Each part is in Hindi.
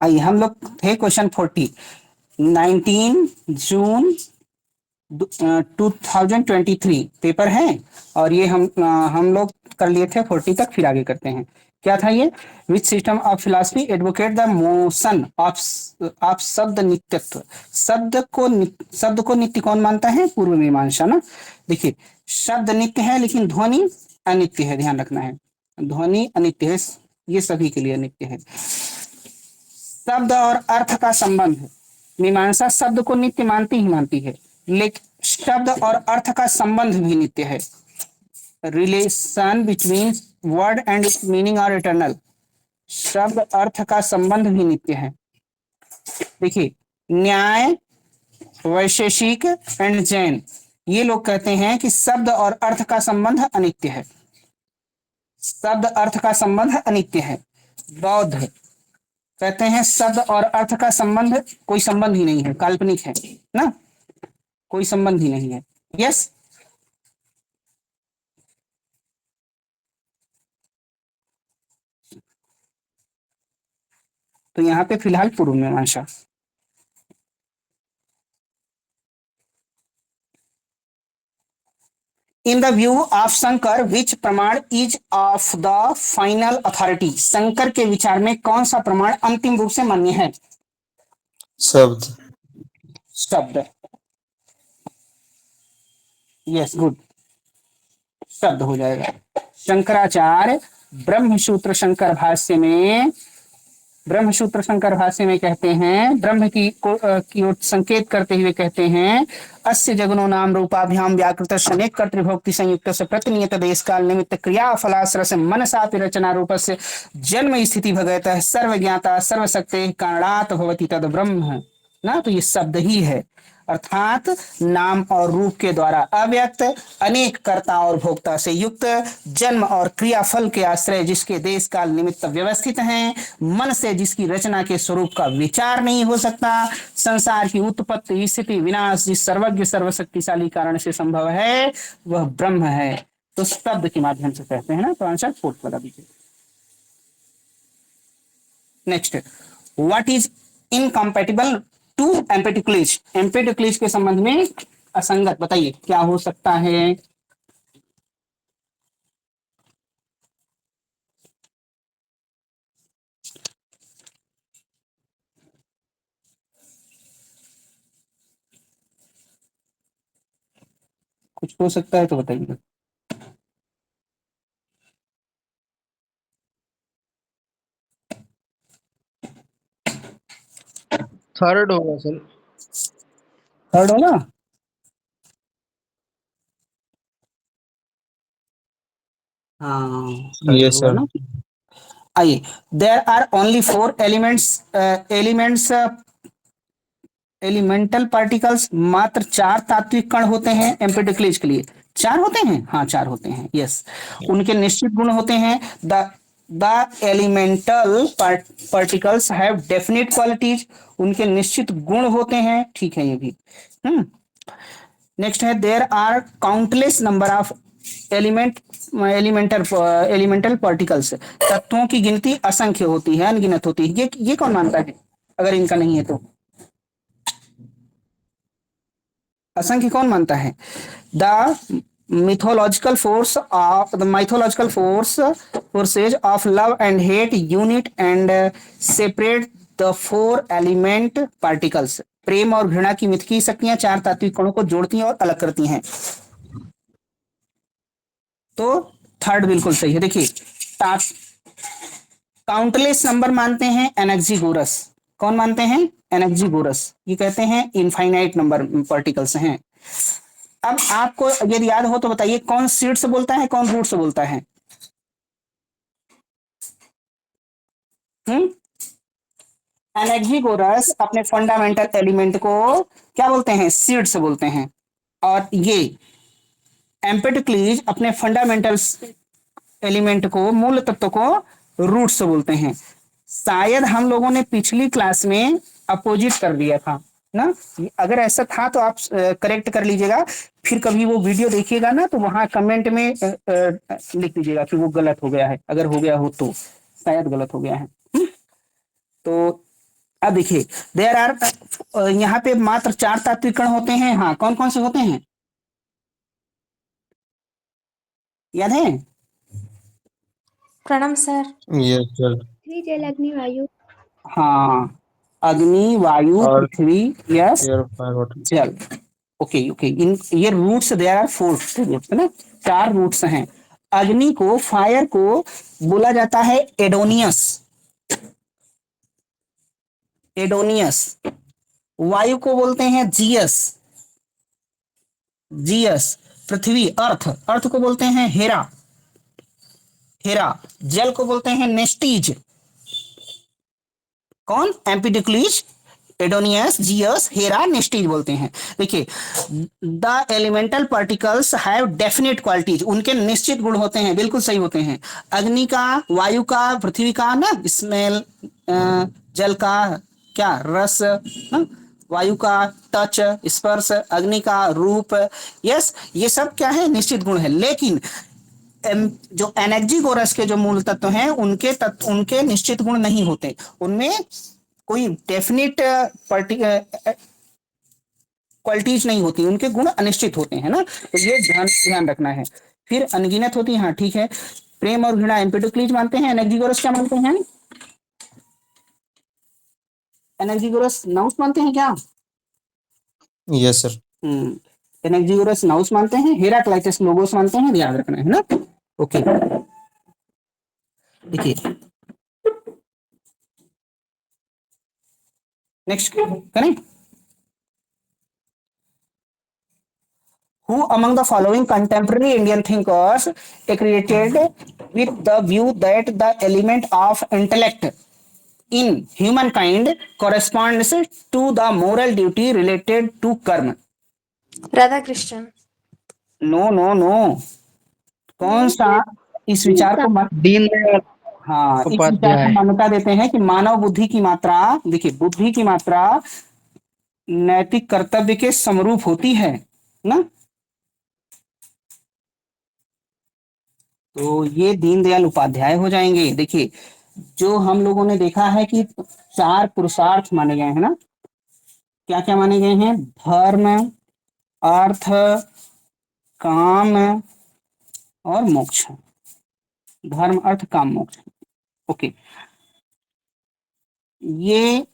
आइए हम लोग थे क्वेश्चन 40, 19 जून 2023 पेपर है। और ये हम लोग कर लिए थे 40 तक, फिर आगे करते हैं। क्या था ये? Which system of philosophy advocate the motion of शब्द नित्यत्व। शब्द को नित्य कौन मानता है? पूर्व मीमांसा ना। देखिए, शब्द नित्य है लेकिन ध्वनि अनित्य है, ध्यान रखना है। ध्वनि अनित्य है, ये सभी के लिए अनित्य है। शब्द और अर्थ का संबंध, मीमांसा शब्द को नित्य मानती ही मानती है, लेकिन शब्द और अर्थ का संबंध भी नित्य है। Relation between word and it's meaning और इटर्नल। शब्द अर्थ का संबंध भी नित्य है। देखिए, न्याय, वैशेषिक एंड जैन, ये लोग कहते हैं कि शब्द और अर्थ का संबंध अनित्य है। शब्द अर्थ का संबंध अनित्य है। बौद्ध कहते हैं शब्द और अर्थ का संबंध कोई संबंध ही नहीं है, काल्पनिक है ना, कोई संबंध ही नहीं है। यस। तो यहाँ पे फिलहाल Purva Mimamsa. In the view of Shankar which pramana is of the final authority. Shankar के विचार में कौन सा प्रमाण अंतिम रूप से मान्य है? शब्द। शब्द। यस, गुड, शब्द हो जाएगा। शंकराचार्य ब्रह्मसूत्र शंकर भाष्य में कहते हैं, ब्रह्म की ओर संकेत करते हुए कहते हैं, अस्य जगनो नाम रूपाभ्याम व्याकृत शनेक कर्तृभोक्ति संयुक्त से प्रतिनियत देश काल निमित्त क्रिया फलाश्रय से मनसा रचना रूप से जन्म स्थिति भगवत सर्वज्ञाता सर्वशक्ति कारणात भवति तद ब्रह्म ना। तो ये शब्द ही है, अर्थात नाम और रूप के द्वारा अव्यक्त अनेक कर्ता और भोक्ता से युक्त जन्म और क्रियाफल के आश्रय जिसके देश काल निमित्त व्यवस्थित हैं, मन से जिसकी रचना के स्वरूप का विचार नहीं हो सकता, संसार की उत्पत्ति स्थिति विनाश जिस सर्वज्ञ सर्वशक्तिशाली कारण से संभव है, वह ब्रह्म है। तो शब्द के माध्यम से कहते हैं ना। तो आंसर फोर्थ वाला दीजिए। Next, what is incompatible to Empedocles. Empedocles के संबंध में असंगत बताइए क्या हो सकता है? कुछ हो सकता है तो बताइए। थर्ड होगा सर। थर्ड होगा। हाँ, थर्ड यस होगा सर। ना। आइए, there are only 4 elemental particles, मात्र 4 तात्विक कण होते हैं एम्पेडिक्लिज के लिए। 4 होते हैं, हाँ 4 होते हैं। यस, उनके निश्चित गुण होते हैं। The elemental particles have definite qualities, उनके निश्चित गुण होते हैं। ठीक है ये भी। नेक्स्ट है, there are countless number of elemental particles, तत्वों की गिनती असंख्य होती है, अनगिनत होती है। ये कौन मानता है अगर इनका नहीं है तो? असंख्य कौन मानता है? The mythological forces of love and hate unit and separate the 4 element particles। प्रेम और घृणा की मिथकीय शक्तियां 4 तात्विक कणों को जोड़ती हैं और अलग करती हैं। तो थर्ड बिल्कुल सही है। देखिए, काउंटलेस नंबर मानते हैं एनेक्सिगोरस। कौन मानते हैं? एनेक्सिगोरस। ये कहते हैं इनफाइनाइट नंबर पार्टिकल्स हैं। अब आपको यदि याद हो तो बताइए, कौन सीड से बोलता है, कौन रूट से बोलता है? एनेक्सिगोरस अपने फंडामेंटल एलिमेंट को क्या बोलते हैं? सीड से बोलते हैं। और ये एम्पेडोक्लीज अपने फंडामेंटल एलिमेंट को, मूल तत्व को रूट से बोलते हैं। शायद हम लोगों ने पिछली क्लास में अपोजिट कर दिया था ना। अगर ऐसा था तो आप करेक्ट कर लीजिएगा। फिर कभी वो वीडियो देखिएगा ना तो वहां कमेंट में लिख लीजिएगा कि वो गलत हो गया है। अगर हो गया हो तो शायद गलत हो गया है। तो अब देखिए देयर आर, यहाँ पे मात्र 4 तात्विक कण होते हैं। हाँ, कौन कौन से होते हैं, याद है? प्रणाम सर। yes sir, पृथ्वी जल अग्नि वायु। हाँ, अग्नि, वायु, और पृथ्वी, यस, air fire water, जल। ओके ओके, इन ये रूट्स, देयर आर 4 रूट्स है ना, 4 रूट्स हैं। अग्नि को, फायर को बोला जाता है एडोनियस, एडोनियस। वायु को बोलते हैं जियस, जियस। पृथ्वी, अर्थ, अर्थ को बोलते हैं हेरा, हेरा। जल को बोलते हैं नेस्टीज। कौन? एम्पिडिक्लिस, एडोनियस, जियस, हेरा, नेस्टीज बोलते हैं। देखिए, the elemental particles have definite qualities, उनके निश्चित गुण होते हैं, बिल्कुल सही होते हैं। अग्नि का, वायु का, पृथ्वी का ना स्मेल, जल का क्या रस, ना? वायु का टच, स्पर्श, अग्नि का रूप, यस, ये सब क्या है, निश्चित गुण है। लेकिन जो एनेक्जिगोरस के जो मूल तत्व हैं, उनके तत्व, उनके निश्चित गुण नहीं होते, उनमें कोई डेफिनेट क्वालिटीज नहीं होती, उनके गुण अनिश्चित होते हैं ना, तो ये ध्यान ध्यान रखना है। फिर अनगिनत होती है, हाँ ठीक है। प्रेम और घृणा एम्पिडोक्लीज मानते हैं, एनेक्जिगोरस क्या मानते हैं? एनेक्जिगोरस नाउस मानते हैं क्या? yes sir, एनेक्जिगोरस नाउस मानते हैं, हेराक्लाइटस लोगोस मानते हैं, याद रखना है ना। ओके, देखिए नेक्स्ट करें। Who among the following contemporary Indian thinkers accredited with the view that the element of intellect in humankind corresponds to the moral duty related to karma? Radha Krishnan. No no no, कौन सा? इस विचार को मत, दीनदयाल हाँ, इस विचार को उपाध्याय। मान्यता देते हैं कि मानव बुद्धि की मात्रा, देखिए बुद्धि की मात्रा नैतिक कर्तव्य के समरूप होती है ना। तो ये दीनदयाल उपाध्याय हो जाएंगे। देखिए, जो हम लोगों ने देखा है कि 4 पुरुषार्थ माने गए हैं ना, क्या क्या माने गए हैं? धर्म, अर्थ, काम और मोक्ष। धर्म, अर्थ, काम, मोक्ष। ओके, ये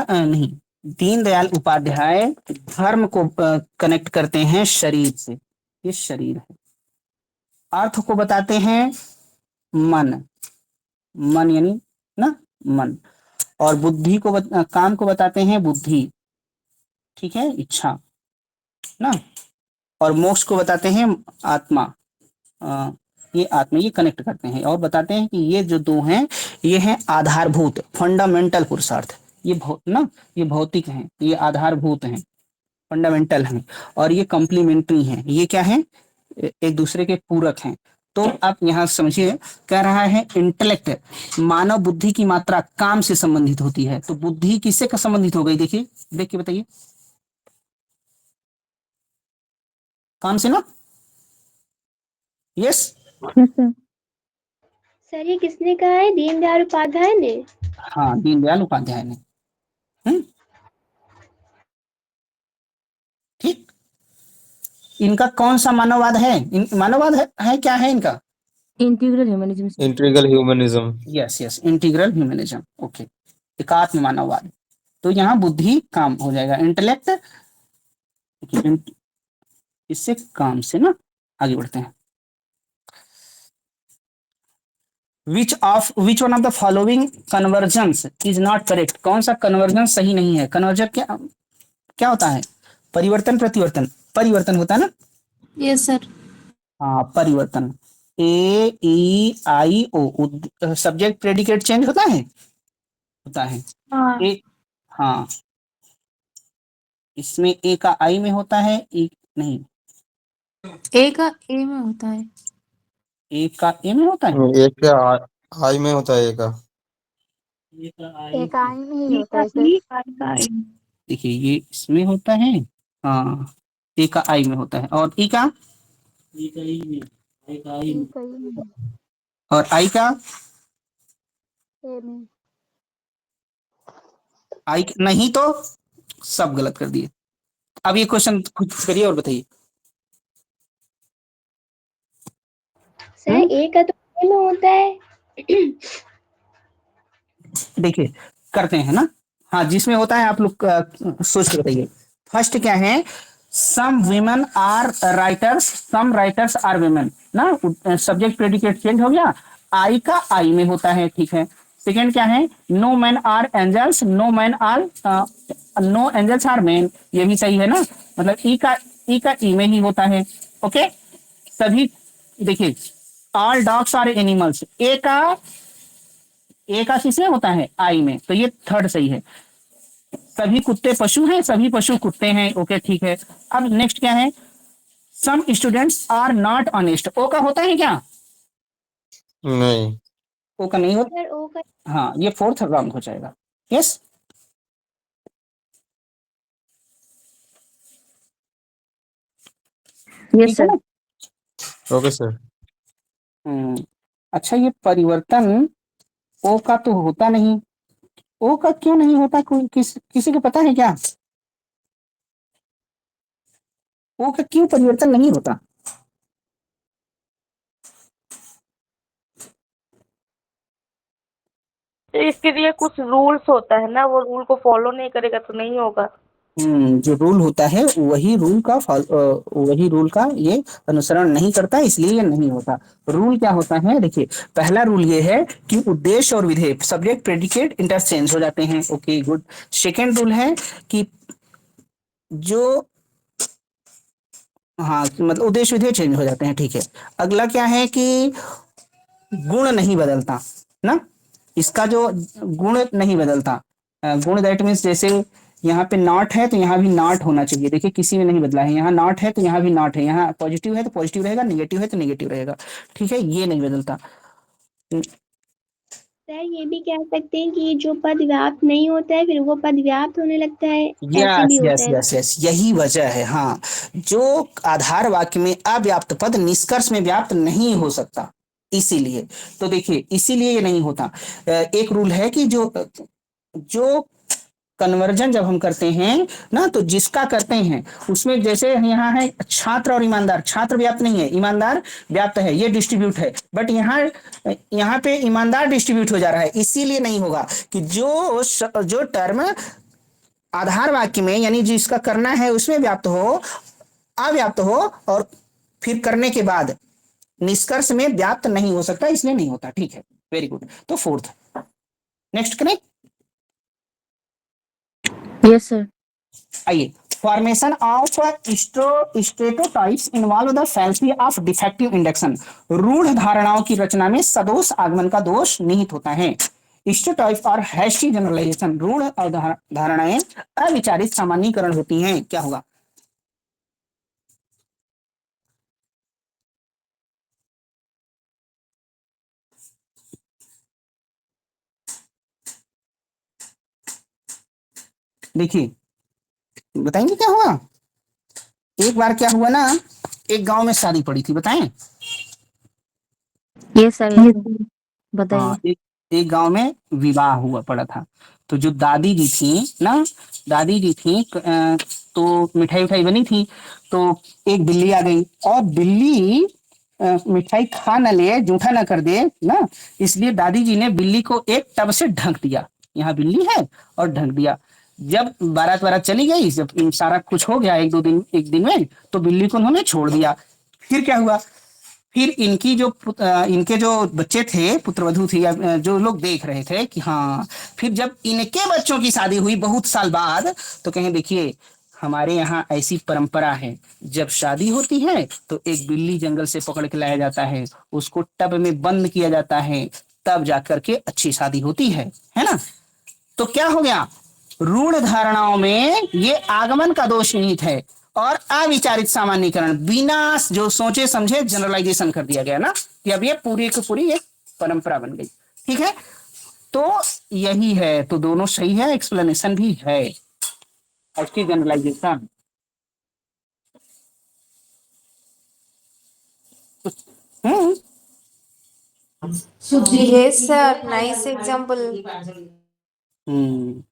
नहीं, दीनदयाल उपाध्याय धर्म को कनेक्ट करते हैं शरीर से, ये शरीर है। अर्थ को बताते हैं मन, मन यानी ना, मन। और बुद्धि को काम को बताते हैं बुद्धि, ठीक है, इच्छा ना। और मोक्ष को बताते हैं आत्मा, ये आत्मा, ये कनेक्ट करते हैं और बताते हैं कि ये जो दो हैं, ये हैं आधारभूत, फंडामेंटल पुरुषार्थ। ना, ये भौतिक हैं, ये आधारभूत हैं, फंडामेंटल हैं, और ये कॉम्प्लीमेंट्री हैं, ये क्या हैं, एक दूसरे के पूरक हैं। तो आप यहाँ समझिए, कह रहा है इंटेलेक्ट, मानव बुद्धि की मात्रा काम से संबंधित होती है। तो बुद्धि किससे का संबंधित हो गई? देखिए, देख के बताइए, काम से ना, यस। सर ये किसने कहा है? दीनदयाल उपाध्याय ने। हाँ, दीनदयाल उपाध्याय ने। ठीक, इनका कौन सा मानववाद है? मानववाद है क्या है इनका? Integral humanism. integral humanism, yes yes, integral humanism. Okay, एकात्म मानववाद। तो यहाँ बुद्धि काम हो जाएगा, इंटेलेक्ट, इससे काम से ना, आगे बढ़ते हैं। Which one of the following convergence is not correct? कौन सा कन्वर्जेंस सही नहीं है? कन्वर्जन क्या क्या होता है? परिवर्तन, प्रतिवर्तन, परिवर्तन होता है ना। Yes sir. हाँ, परिवर्तन, AEIO, सब्जेक्ट प्रेडिकेट चेंज होता है, होता है। हाँ। ए, हाँ, इसमें ए का आई में होता है, ए नहीं, ए का ए में होता है। ए का ए में होता है, एक का आई में होता है, एक का एक आई में ही होता है सर। देखिए ये इसमें होता है, हाँ, ए का आई में होता है, और ई का, एक आई में। और आई का, ए में। आई नहीं तो सब गलत कर दिए। अब ये क्वेश्चन खुद करिए और बताइए। सर ए का तो ए में होता है। देखिए करते हैं ना। हाँ जिसमें होता है आप लोग सोच के बताइए। फर्स्ट क्या है, some women are writers, some writers are women ना, सब्जेक्ट प्रेडिकेट चेंज हो गया, आई का आई में होता है, ठीक है। सेकेंड क्या है, no man are angels, no man are, no angels are man, ये भी सही है ना, मतलब ई का ई में ही होता है। ओके सभी देखिए, ऑल डॉग्स आर एनिमल्स, ए का किसमें होता है, आई में, तो ये थर्ड सही है। सभी कुत्ते पशु हैं, सभी पशु कुत्ते हैं, ओके ठीक है। अब नेक्स्ट क्या है, some students are not honest, ओ का होता है क्या, नहीं। ओ का नहीं होता। सर ओ का हाँ ये फोर्थ रॉन्ग हो जाएगा। यस यस ठीक है सर। ना। Okay sir. अच्छा ये परिवर्तन ओ का तो होता नहीं, ओ का क्यों नहीं होता, कोई किसी को पता है क्या, ओ का क्यों परिवर्तन नहीं होता। तो इसके लिए कुछ रूल्स होता है ना, वो रूल को फॉलो नहीं करेगा तो नहीं होगा। जो रूल होता है वही रूल का ये अनुसरण नहीं करता, इसलिए ये नहीं होता। रूल क्या होता है, देखिए पहला रूल ये है कि उद्देश्य और विधेय, सब्जेक्ट प्रेडिकेट इंटरचेंज हो जाते हैं, ओके गुड। सेकेंड रूल है कि जो, हाँ मतलब उद्देश्य विधेय चेंज हो जाते हैं, ठीक है। अगला क्या है कि गुण नहीं बदलता ना, इसका जो गुण नहीं बदलता, गुण दैट मीन्स जैसे यहाँ पे नॉट है तो यहाँ भी नॉट होना चाहिए, देखिए किसी में नहीं बदला है, यहाँ नॉट है तो यहाँ भी नॉट है, यहाँ पॉजिटिव है तो पॉजिटिव रहेगा, निगेटिव है तो निगेटिव रहेगा, ठीक है, ये नहीं बदलता। सर ये भी कह सकते हैं कि जो पद व्याप्त नहीं होता है फिर वो पद व्याप्त होने लगता है, ऐसे भी यस होता यस है ना। यस यस यही वजह है, हाँ। जो आधार वाक्य में अव्याप्त पद निष्कर्ष में व्याप्त नहीं हो सकता, इसीलिए। तो देखिए इसीलिए ये नहीं होता। एक रूल है कि जो जो कन्वर्जन जब हम करते हैं ना, तो जिसका करते हैं उसमें जैसे यहाँ है छात्र और ईमानदार, छात्र व्याप्त नहीं है, ईमानदार व्याप्त है, ये डिस्ट्रीब्यूट है, बट यहाँ यहाँ पे ईमानदार डिस्ट्रीब्यूट हो जा रहा है, इसीलिए नहीं होगा कि जो टर्म आधार वाक्य में यानी जिसका करना है उसमें व्याप्त हो, अव्याप्त हो, और फिर करने के बाद निष्कर्ष में व्याप्त नहीं हो सकता, इसलिए नहीं होता, ठीक है, वेरी गुड। तो फोर्थ, नेक्स्ट करें। Yes sir. आइए, formation of stereotypes involve the fallacy of defective induction, रूढ़ धारणाओं की रचना में सदोष आगमन का दोष निहित होता है। स्टेटोटाइप और हैशी जनरलाइजेशन, रूढ़ धारणाएं अविचारित सामान्यीकरण होती हैं, क्या होगा। देखिए बताएंगे क्या हुआ। एक बार क्या हुआ ना, एक गांव में शादी पड़ी थी, बताएं। Yes sir. Yes sir. बताइए। हाँ एक गांव में विवाह हुआ पड़ा था। तो जो दादी जी थी ना, दादी जी थी तो मिठाई उठाई बनी थी, तो एक बिल्ली आ गई, और बिल्ली मिठाई खा न ले, जूठा ना कर दे ना, इसलिए दादी जी ने बिल्ली को एक टब से ढक दिया, यहाँ बिल्ली है और ढक दिया। जब बारात बारात चली गई, जब सारा कुछ हो गया एक दिन में, तो बिल्ली को उन्होंने छोड़ दिया। फिर क्या हुआ, फिर इनके जो बच्चे थे, पुत्रवधू थी, जो लोग देख रहे थे कि हाँ, फिर जब इनके बच्चों की शादी हुई बहुत साल बाद, तो कहें देखिए हमारे यहाँ ऐसी परंपरा है, जब शादी होती है तो एक बिल्ली जंगल से पकड़ के लाया जाता है, उसको टब में बंद किया जाता है, तब जाकर के अच्छी शादी होती है ना। तो क्या हो गया, रूढ़ धारणाओं में ये आगमन का दोष निहित है, और अविचारित सामान्यीकरण, बिना जो सोचे समझे जनरलाइजेशन कर दिया गया ना, कि अब ये पूरी की पूरी एक परंपरा बन गई, ठीक है। तो यही है, तो दोनों सही है, एक्सप्लेनेशन भी है, अच्छी जनरलाइजेशन। हम्म Yes, sir. Nice example. हम्म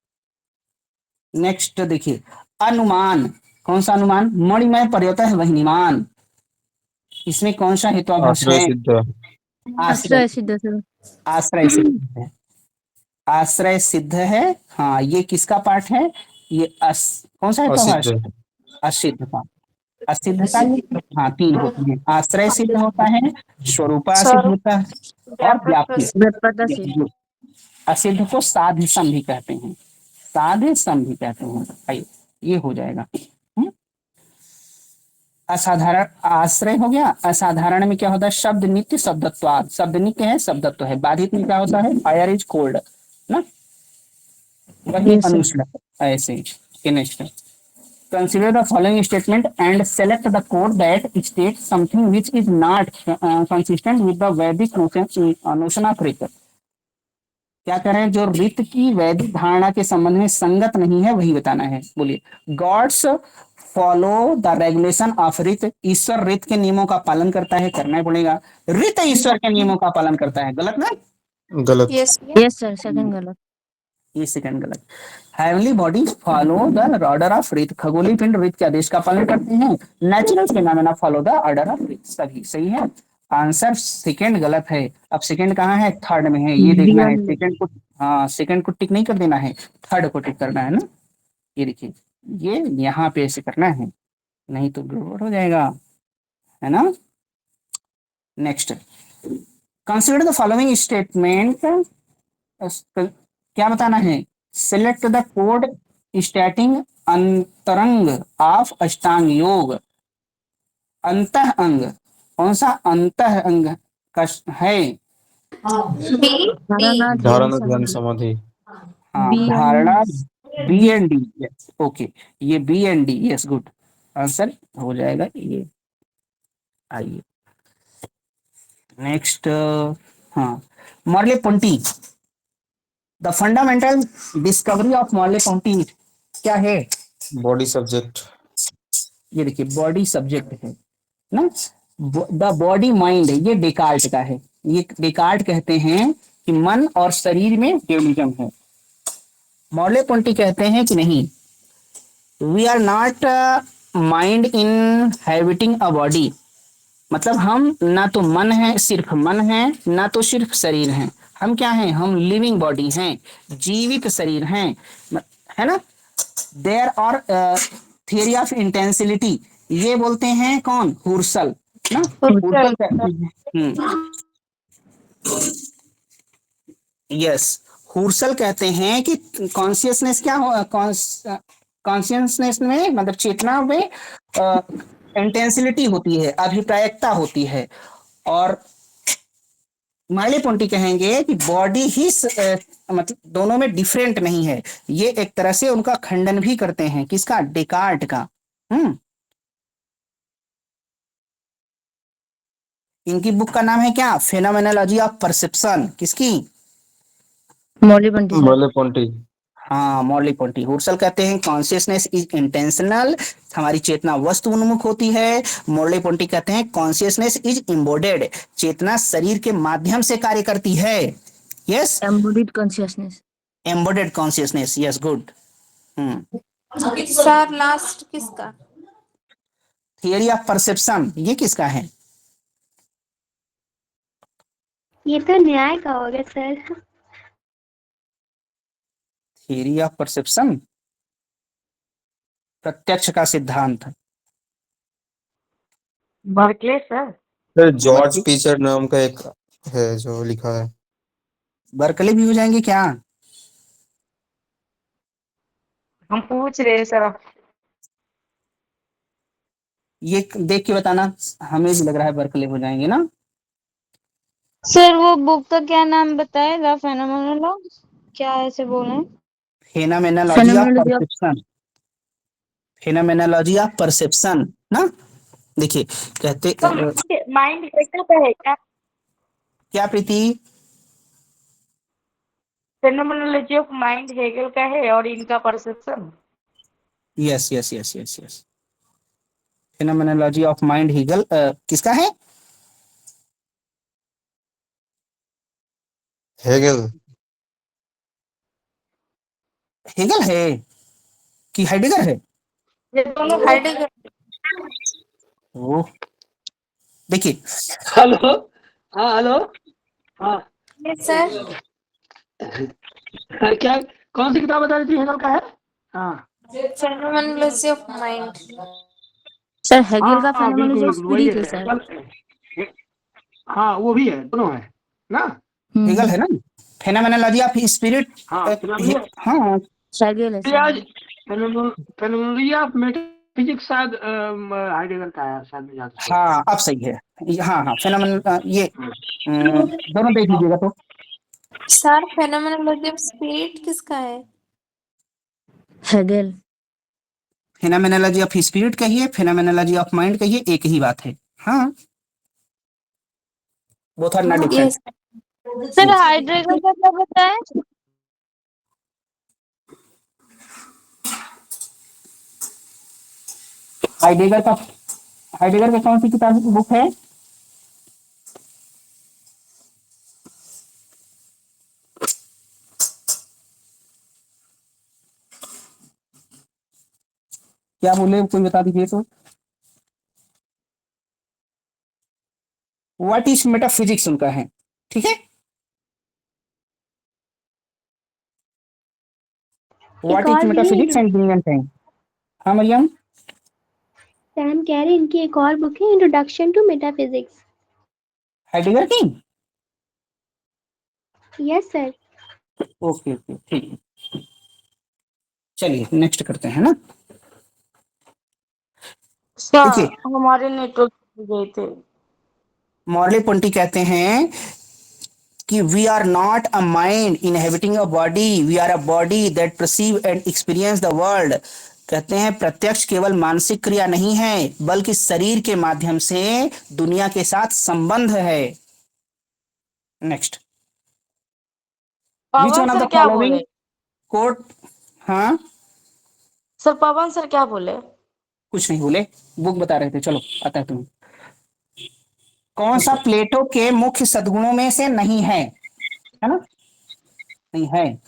नेक्स्ट देखिए, अनुमान। कौन सा अनुमान? मणिमय पर्यतः वह्निमान। इसमें कौन सा हेतुआभास आश्रय है? सिद्ध। आश्रय। आश्रय सिद्ध सर। आश्रय सिद्ध है। आश्रय सिद्ध है। हाँ, ये किसका पार्ट है? ये कौन सा हेतुआभास? असिद्ध। असिद्ध का। असिद्धता ये हाँ तीन होती है। आश्रय सिद्ध होता है, स्वरूपा सिद्ध सर होता है, और व्यापक व्याप्ति। व्युत्पत्ति सिद्ध। असिद्ध को साध्य सम भी कहते हैं। साध्य सम भी कहते हैं। आइए, ये हो जाएगा। असाधारण आश्रय हो गया। असाधारण में क्या होता है? शब्द नित्य शब्दत्वाद। शब्द नित्य है, शब्दत्व है। बाधित में क्या होता है? फायर इज कोल्ड ना, वही यस सर। अनुष्ण ऐसे। Next, consider the following statement and select the code that states something which is not consistent with the Vedic notion of rit। क्या कह रहे हैं? जो ऋत की वैदिक धारणा के संबंध में संगत नहीं है वही बताना है। बोलिए। Gods follow the regulation of rta. ईश्वर ऋत के नियमों का पालन करता है, करना ही पड़ेगा। ऋत ईश्वर के नियमों का पालन करता है, गलत ना? गलत। यस सर, सेकंड गलत। ये सेकंड गलत। Heavenly bodies follow the order of rta. खगोलीय पिंड ऋत के आदेश का पालन करते हैं। Natural phenomena follow the order of rta. सभी सही है। आंसर सेकंड गलत है। अब सेकंड कहाँ है? थर्ड में है, ये देखना है। बियॉन्ड। सेकंड को, हाँ सेकंड को टिक नहीं कर देना है, थर्ड को टिक करना है ना। ये देखिए, ये यहाँ पे ऐसे करना है, नहीं तो गड़बड़ हो जाएगा, है ना। Next, consider the following statement. क्या बताना है? सिलेक्ट द कोड स्टैटिंग अंतरंग ऑफ अष्टांग योग। अंतः अंग, कौन सा अंतः अंग का है? धारणा ध्यान धारणा ध्यान समाधि। समाधि। हाँ, बियॉन्ड। धारणा बी एंड डी। ओके, ये B and D, yes good answer हो जाएगा ये। आइए नेक्स्ट। हाँ, Merleau Ponty. The fundamental discovery of Merleau Ponty क्या है? Body subject. ये देखिए, बॉडी सब्जेक्ट है ना। द बॉडी माइंड, ये डेकार्ट का है। ये डेकार्ट कहते हैं कि मन और शरीर में ड्यूलिज्म है। मॉर्ले पोंटी कहते हैं कि नहीं, we are not mind inhabiting a body. मतलब हम ना तो मन है, सिर्फ मन है, ना तो सिर्फ शरीर है। हम क्या हैं? हम लिविंग बॉडी हैं, जीवित शरीर हैं, है ना। देयर और थियरी ऑफ इंटेंसिटी, ये बोलते हैं कौन? हुर्सल ना। हुर्सल कहते हैं। यस, हुर्सल कहते हैं कि कॉन्शियसनेस क्या हो, कॉन्शियसनेस में मतलब चेतना में इंटेंसिटी होती है, अभिप्रायकता होती है। और माइले पोंटी कहेंगे कि बॉडी ही मतलब दोनों में डिफरेंट नहीं है। ये एक तरह से उनका खंडन भी करते हैं, किसका? डेकार्ट का। इनकी बुक का नाम है क्या? Phenomenology of perception. किसकी? मौली बंटी सर। मॉर्ले पोंटी। हाँ, मॉर्ली पोंटी। हुर्सल कहते हैं कॉन्शियसनेस इज इंटेंशनल, हमारी चेतना वस्तु उन्मुख होती है। मॉर्ले पोंटी कहते हैं कॉन्शियसनेस इज इम्बोडेड, चेतना शरीर के माध्यम से कार्य करती है। Yes, embodied consciousness. Embodied consciousness, yes good. Sir last किसका? थियरी ऑफ परसेप्शन, ये किसका है? ये तो न्याय का होगा सर। थियरी ऑफ परसेप्शन, प्रत्यक्ष का सिद्धांत। Berkeley sir. Sir George pitcher नाम का एक है जो लिखा है। बर्कले भी हो जाएंगे क्या? हम पूछ रहे हैं सर। ये देख के बताना, हमें भी लग रहा है बर्कले हो जाएंगे ना। सर वो बुक का क्या नाम बताए? द फेनोमेनोलॉजी क्या ऐसे बोले? Phenomenology of phenomenology of. Perception. Phenomenology of perception ना। देखिए, कहते तो माइंड कैसा का है क्या? क्या Preeti? Phenomenology of mind Hegel का है और इनका perception. Yes yes yes yes yes, phenomenology of mind Hegel किसका है? हेगल। हेगल है। कि हाइडेगर है? ये दोनों हाइडेगर। ओ देखिए, हेलो। हाँ हेलो। हाँ सर क्या, कौन सी किताब बता रही थी, हेगल का है? हाँ phenomenology of mind. Sir Hegel का हाँ बिल्कुल फेनोमेनोलॉजी ऑफ बिल्कुल वही स्पिरिट है है सर। हेगल। हाँ वो भी है, दोनों है ना। हेगल है ना, फेनोमेनोलॉजी ऑफ स्पिरिट। हाँ फिर हाँ हेगेल है सर। आज फेनोमेनोलॉजी ऑफ मेटाफिजिक्स शायद हाइडेगर का है शायद, मुझे याद है। हाँ अब सही है। हाँ हाँ फेनोमेनल ये दोनों देख लीजिएगा तो। सर फेनोमेनोलॉजी ऑफ स्पिरिट किसका है? हेगेल। फेनोमेनोलॉजी ऑफ स्पिरिट कहिए, फेनोमेनोलॉजी ऑफ माइंड कहिए, एक ही बात है। हाँ, both are not different. Yes. Sir हाइड्रेगन का क्या बताए? हाइडेगर का, हाइडेगर का कौन सी किताब की बुक है? क्या बोले, कोई बता दीजिए तो। व्हाट इज मेटाफिजिक्स उनका है, ठीक है। एक व्हाट इज और भी है metaphysics and being and time. हाँ मरियम। सर हम कह रहे हैं इनकी एक और बुक है, इंट्रोडक्शन टू मेटाफिजिक्स। हाइडेगर की। Yes sir. ओके ओके ठीक है, चलिए नेक्स्ट करते हैं ना। सर देखिए, हमारे नेटवर्क गए थे। मॉर्ले पोंटी कहते हैं कि we are not a mind inhabiting a body, we are a body that perceive and experience the world. कहते हैं प्रत्यक्ष केवल मानसिक क्रिया नहीं है, बल्कि शरीर के माध्यम से दुनिया के साथ संबंध है। Next, which Pawan one of sir the क्या फॉलोइंग बोले? कोट। हाँ, सर पवन सर क्या बोले? कुछ नहीं बोले, बुक बता रहे थे। चलो आता है तुम्हें। कौन सा प्लेटो के मुख्य सद्गुणों में से नहीं है ना, नहीं है,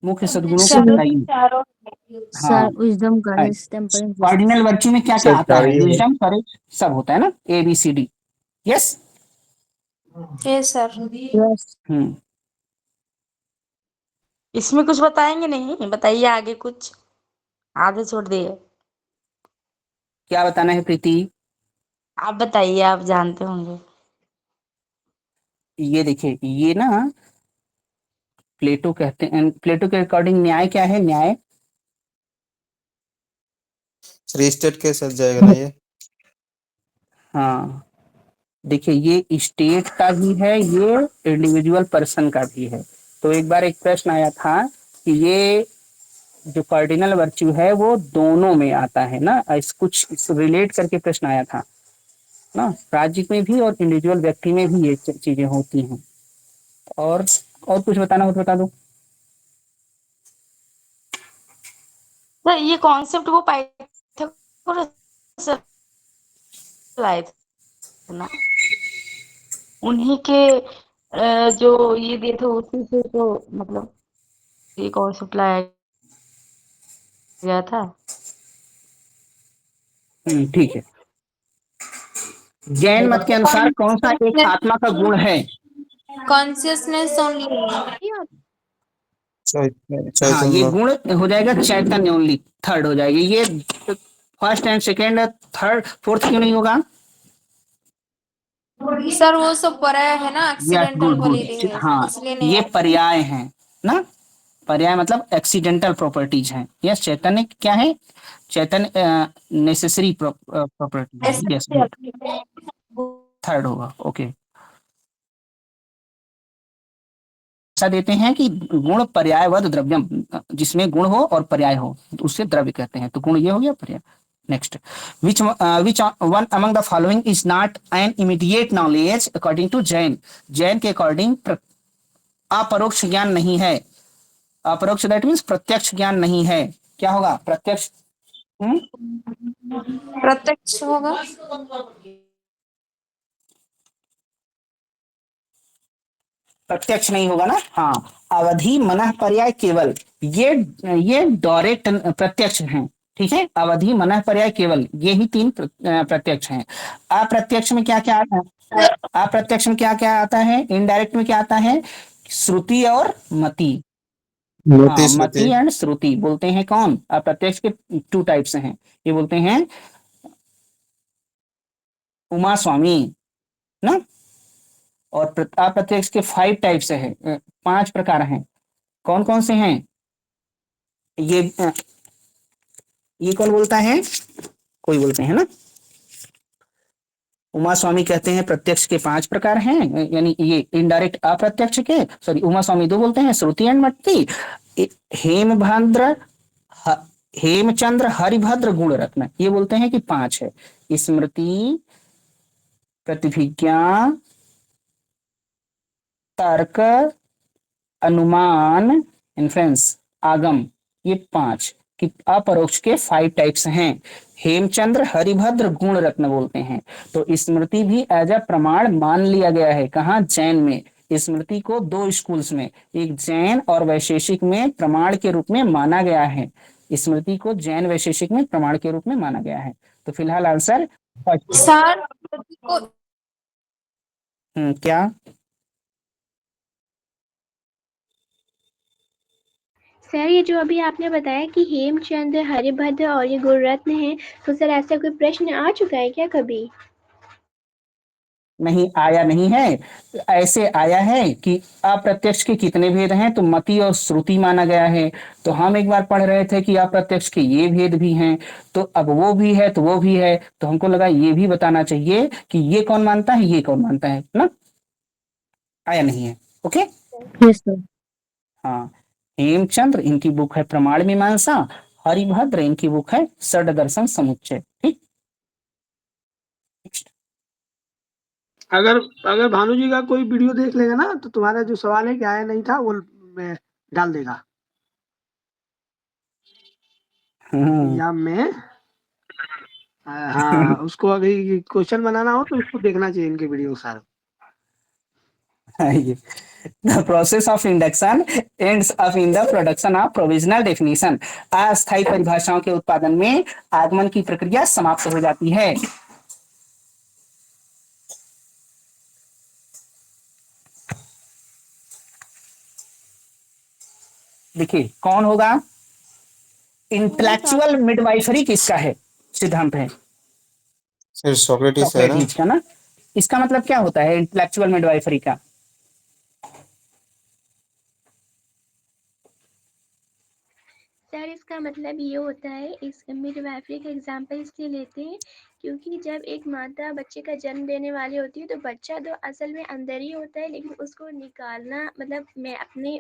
मुख्य सद्गुणों को चारों बताइए। चारों। हाँ, सर विजडम करेज टेम्परेंस कार्डिनल जस्टिस। वर्च्यू में क्या क्या सर आता है? चाहिए। विजडम, करेज, सब होता है ना, A B C D. Yes. Yes sir. Yes. Hmm, इसमें कुछ बताएंगे नहीं? बताइए आगे कुछ, आधे छोड़ दिए। क्या बताना है प्रीति? आप बताइए, आप जानते होंगे। ये देखिए, ये ना प्लेटो कहते हैं, प्लेटो के अकॉर्डिंग न्याय क्या है? न्याय थ्री स्टेट के साथ जाएगा ना ये। हाँ, देखिए ये स्टेट का भी है, ये इंडिविजुअल पर्सन का भी है। तो एक बार एक प्रश्न आया था कि ये जो कार्डिनल वर्च्यू है वो दोनों में आता है ना, कुछ रिलेट करके प्रश्न आया था ना, राज्य में भी और इंडिविजुअल व्यक्ति में भी ये चीजें होती हैं। और और कुछ बताना हो तो बता दो। सर ये कॉन्सेप्ट वो पाइथागोरस सर लाए थे ना, उन्हीं के जो ये दिए थे उसी से तो मतलब ये कॉन्सेप्ट लाया गया था। ठीक है। जैन मत के अनुसार कौन सा एक आत्मा का गुण है? Consciousness only. हाँ, ये चैतन्य। गुण हो जाएगा चैतन्य ओनली, थर्ड हो जाएगी ये। First and second, third fourth क्यों नहीं होगा? सर वो सब पर्याय है ना, यस, एक्सीडेंटल गुड वाली गुड। है, हाँ, इसलिए नहीं ये आता। पर्याय हैं ना, पर्याय मतलब एक्सीडेंटल प्रॉपर्टीज हैं। यस, चैतन्य क्या है? चैतन्य नेसेसरी प्रॉपर्टी है। यस, गुड, थर्ड होगा। ओके, ऐसा देते हैं कि गुण पर्यायवद द्रव्यम, जिसमें गुण हो और पर्याय हो उससे द्रव्य कहते हैं। तो गुण ये हो गया, पर्याय। Next, which one among the following is not an immediate knowledge according to Jain. Jain के अकॉर्डिंग अपरोक्ष ज्ञान नहीं है। अपरोक्ष दैट मीन्स प्रत्यक्ष ज्ञान नहीं है। क्या होगा प्रत्यक्ष? हम्म? प्रत्यक्ष होगा। प्रत्यक्ष नहीं होगा ना, हाँ, अवधि मनः पर्याय केवल, ये डायरेक्ट प्रत्यक्ष हैं, ठीक है, अवधि मनः पर्याय केवल, ये ही तीन प्रत्यक्ष हैं। अप्रत्यक्ष में क्या क्या आता है, अप्रत्यक्ष में क्या क्या आता है, इनडायरेक्ट में क्या आता है, श्रुति और मति, हाँ, श्रुति मति एंड श्रुति बोलते हैं, कौन, अप्रत्यक्ष के टू टाइप्स हैं, ये बोलते हैं उमा स्वामी ना, और अप्रत्यक्ष के 5 टाइप्स है, 5 प्रकार हैं, कौन कौन से हैं, ये कौन बोलता है, कोई बोलते हैं ना, उमा स्वामी कहते हैं प्रत्यक्ष के 5 प्रकार हैं, यानी ये इनडायरेक्ट अप्रत्यक्ष के, सॉरी, उमा स्वामी 2 बोलते हैं, श्रुति एंड मति, हेमभद्र हेमचंद्र हरिभद्र गुण रत्न, ये बोलते हैं कि 5 है, स्मृति, प्रतिभिज्ञा, तर्क, अनुमान, इन्फ्रेंस, आगम, ये 5 कि अपरोक्ष के 5 टाइप्स हैं, हेमचंद्र हरिभद्र गुण रत्न बोलते हैं। तो स्मृति भी एज अ प्रमाण मान लिया गया है, कहाँ, जैन में, स्मृति को 2 स्कूल्स में, एक जैन और वैशेषिक में प्रमाण के रूप में माना गया है, स्मृति को जैन वैशेषिक में प्रमाण के रूप में माना गया है। तो फिलहाल आंसर सर को क्या, सर ये जो अभी आपने बताया कि हेमचंद्र हरिभद्र और ये गुणरत्न है, तो सर ऐसा कोई प्रश्न आ चुका है क्या कभी? नहीं आया, नहीं है, ऐसे आया है कि अप्रत्यक्ष के कितने भेद हैं, तो मति और श्रुति माना गया है, तो हम एक बार पढ़ रहे थे कि अप्रत्यक्ष के ये भेद भी हैं, तो अब वो भी है तो वो भी है, तो हमको लगा ये भी बताना चाहिए कि ये कौन मानता है, ये कौन मानता है ना, आया नहीं है, ओके, यस सर। हाँ, हेमचंद्र इनकी बुक है प्रमाण मीमांसा, हरिभद्र इनकी बुक है षड दर्शन समुच्चय, ठीक। अगर अगर भानु जी का कोई वीडियो देख लेगा ना, तो तुम्हारा जो सवाल है कि आया नहीं था वो डाल देगा, या मैं, हाँ, उसको अभी क्वेश्चन बनाना हो तो उसको देखना चाहिए इनके वीडियो सारे। The process of induction ends up in the production of provisional definition. अस्थायी परिभाषाओं के उत्पादन में आगमन की प्रक्रिया समाप्त हो जाती है। देखिए कौन होगा, इंटेलेक्चुअल मिडवाइफरी किसका है, सिद्धांत है सर सोक्रेटिस है ना, सॉक्रेटिस का ना, इसका मतलब क्या होता है इंटेलेक्चुअल मिडवाइफरी का, सर इसका मतलब ये होता है, इस मिडवाइफरी का एग्जांपल इसलिए लेते हैं क्योंकि जब एक माता बच्चे का जन्म देने वाली होती है तो बच्चा तो असल में अंदर ही होता है, लेकिन उसको निकालना, मतलब मैं अपने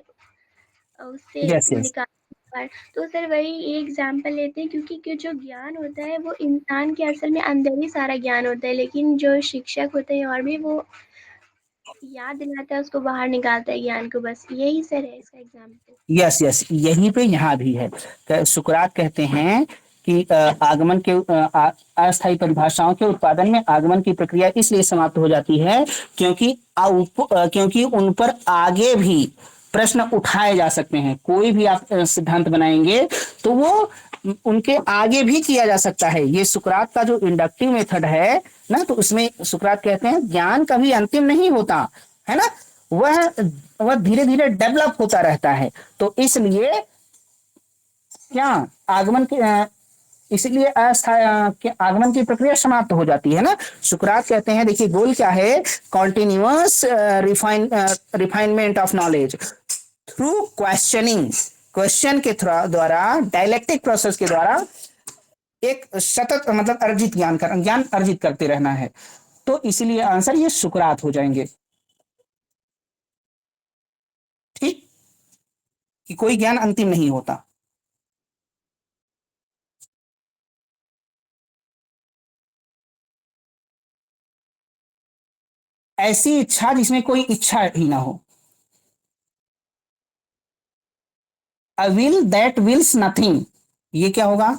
उससे यस यस, निकाल, तो सर वही एग्जांपल लेते हैं क्योंकि जो ज्ञान होता है वो इंसान के असल में अंदर ही सारा ज्ञान होता है, लेकिन जो शिक्षक होते हैं और भी वो याद दिलाता है, उसको बाहर निकालता है ज्ञान को, बस यही सर है इसका एग्जांपल। यस यस, यहीं पे यहाँ भी है, सुकरात कहते हैं कि आगमन के अस्थायी परिभाषाओं के उत्पादन में आगमन की प्रक्रिया इसलिए समाप्त हो जाती है क्योंकि उन पर आगे भी प्रश्न उठाए जा सकते हैं, कोई भी आप सिद्धांत बनाएंगे तो वो उनके आगे भी किया जा सकता है। ये सुकरात का जो इंडक्टिव मेथड है ना, तो उसमें सुकरात कहते हैं ज्ञान कभी अंतिम नहीं होता है ना, वह धीरे धीरे डेवलप होता रहता है, तो इसलिए क्या आगमन के इसलिए आगमन की प्रक्रिया समाप्त हो जाती है ना। सुकरात कहते हैं, देखिए गोल क्या है, continuous refinement of knowledge through questioning, question के द्वारा, डायलेक्टिक प्रोसेस के द्वारा एक सतत मतलब ज्ञान अर्जित करते रहना है, तो इसीलिए आंसर ये सुकरात हो जाएंगे, ठीक, कि कोई ज्ञान अंतिम नहीं होता। ऐसी इच्छा जिसमें कोई इच्छा ही ना हो, a will that wills nothing, ये क्या होगा,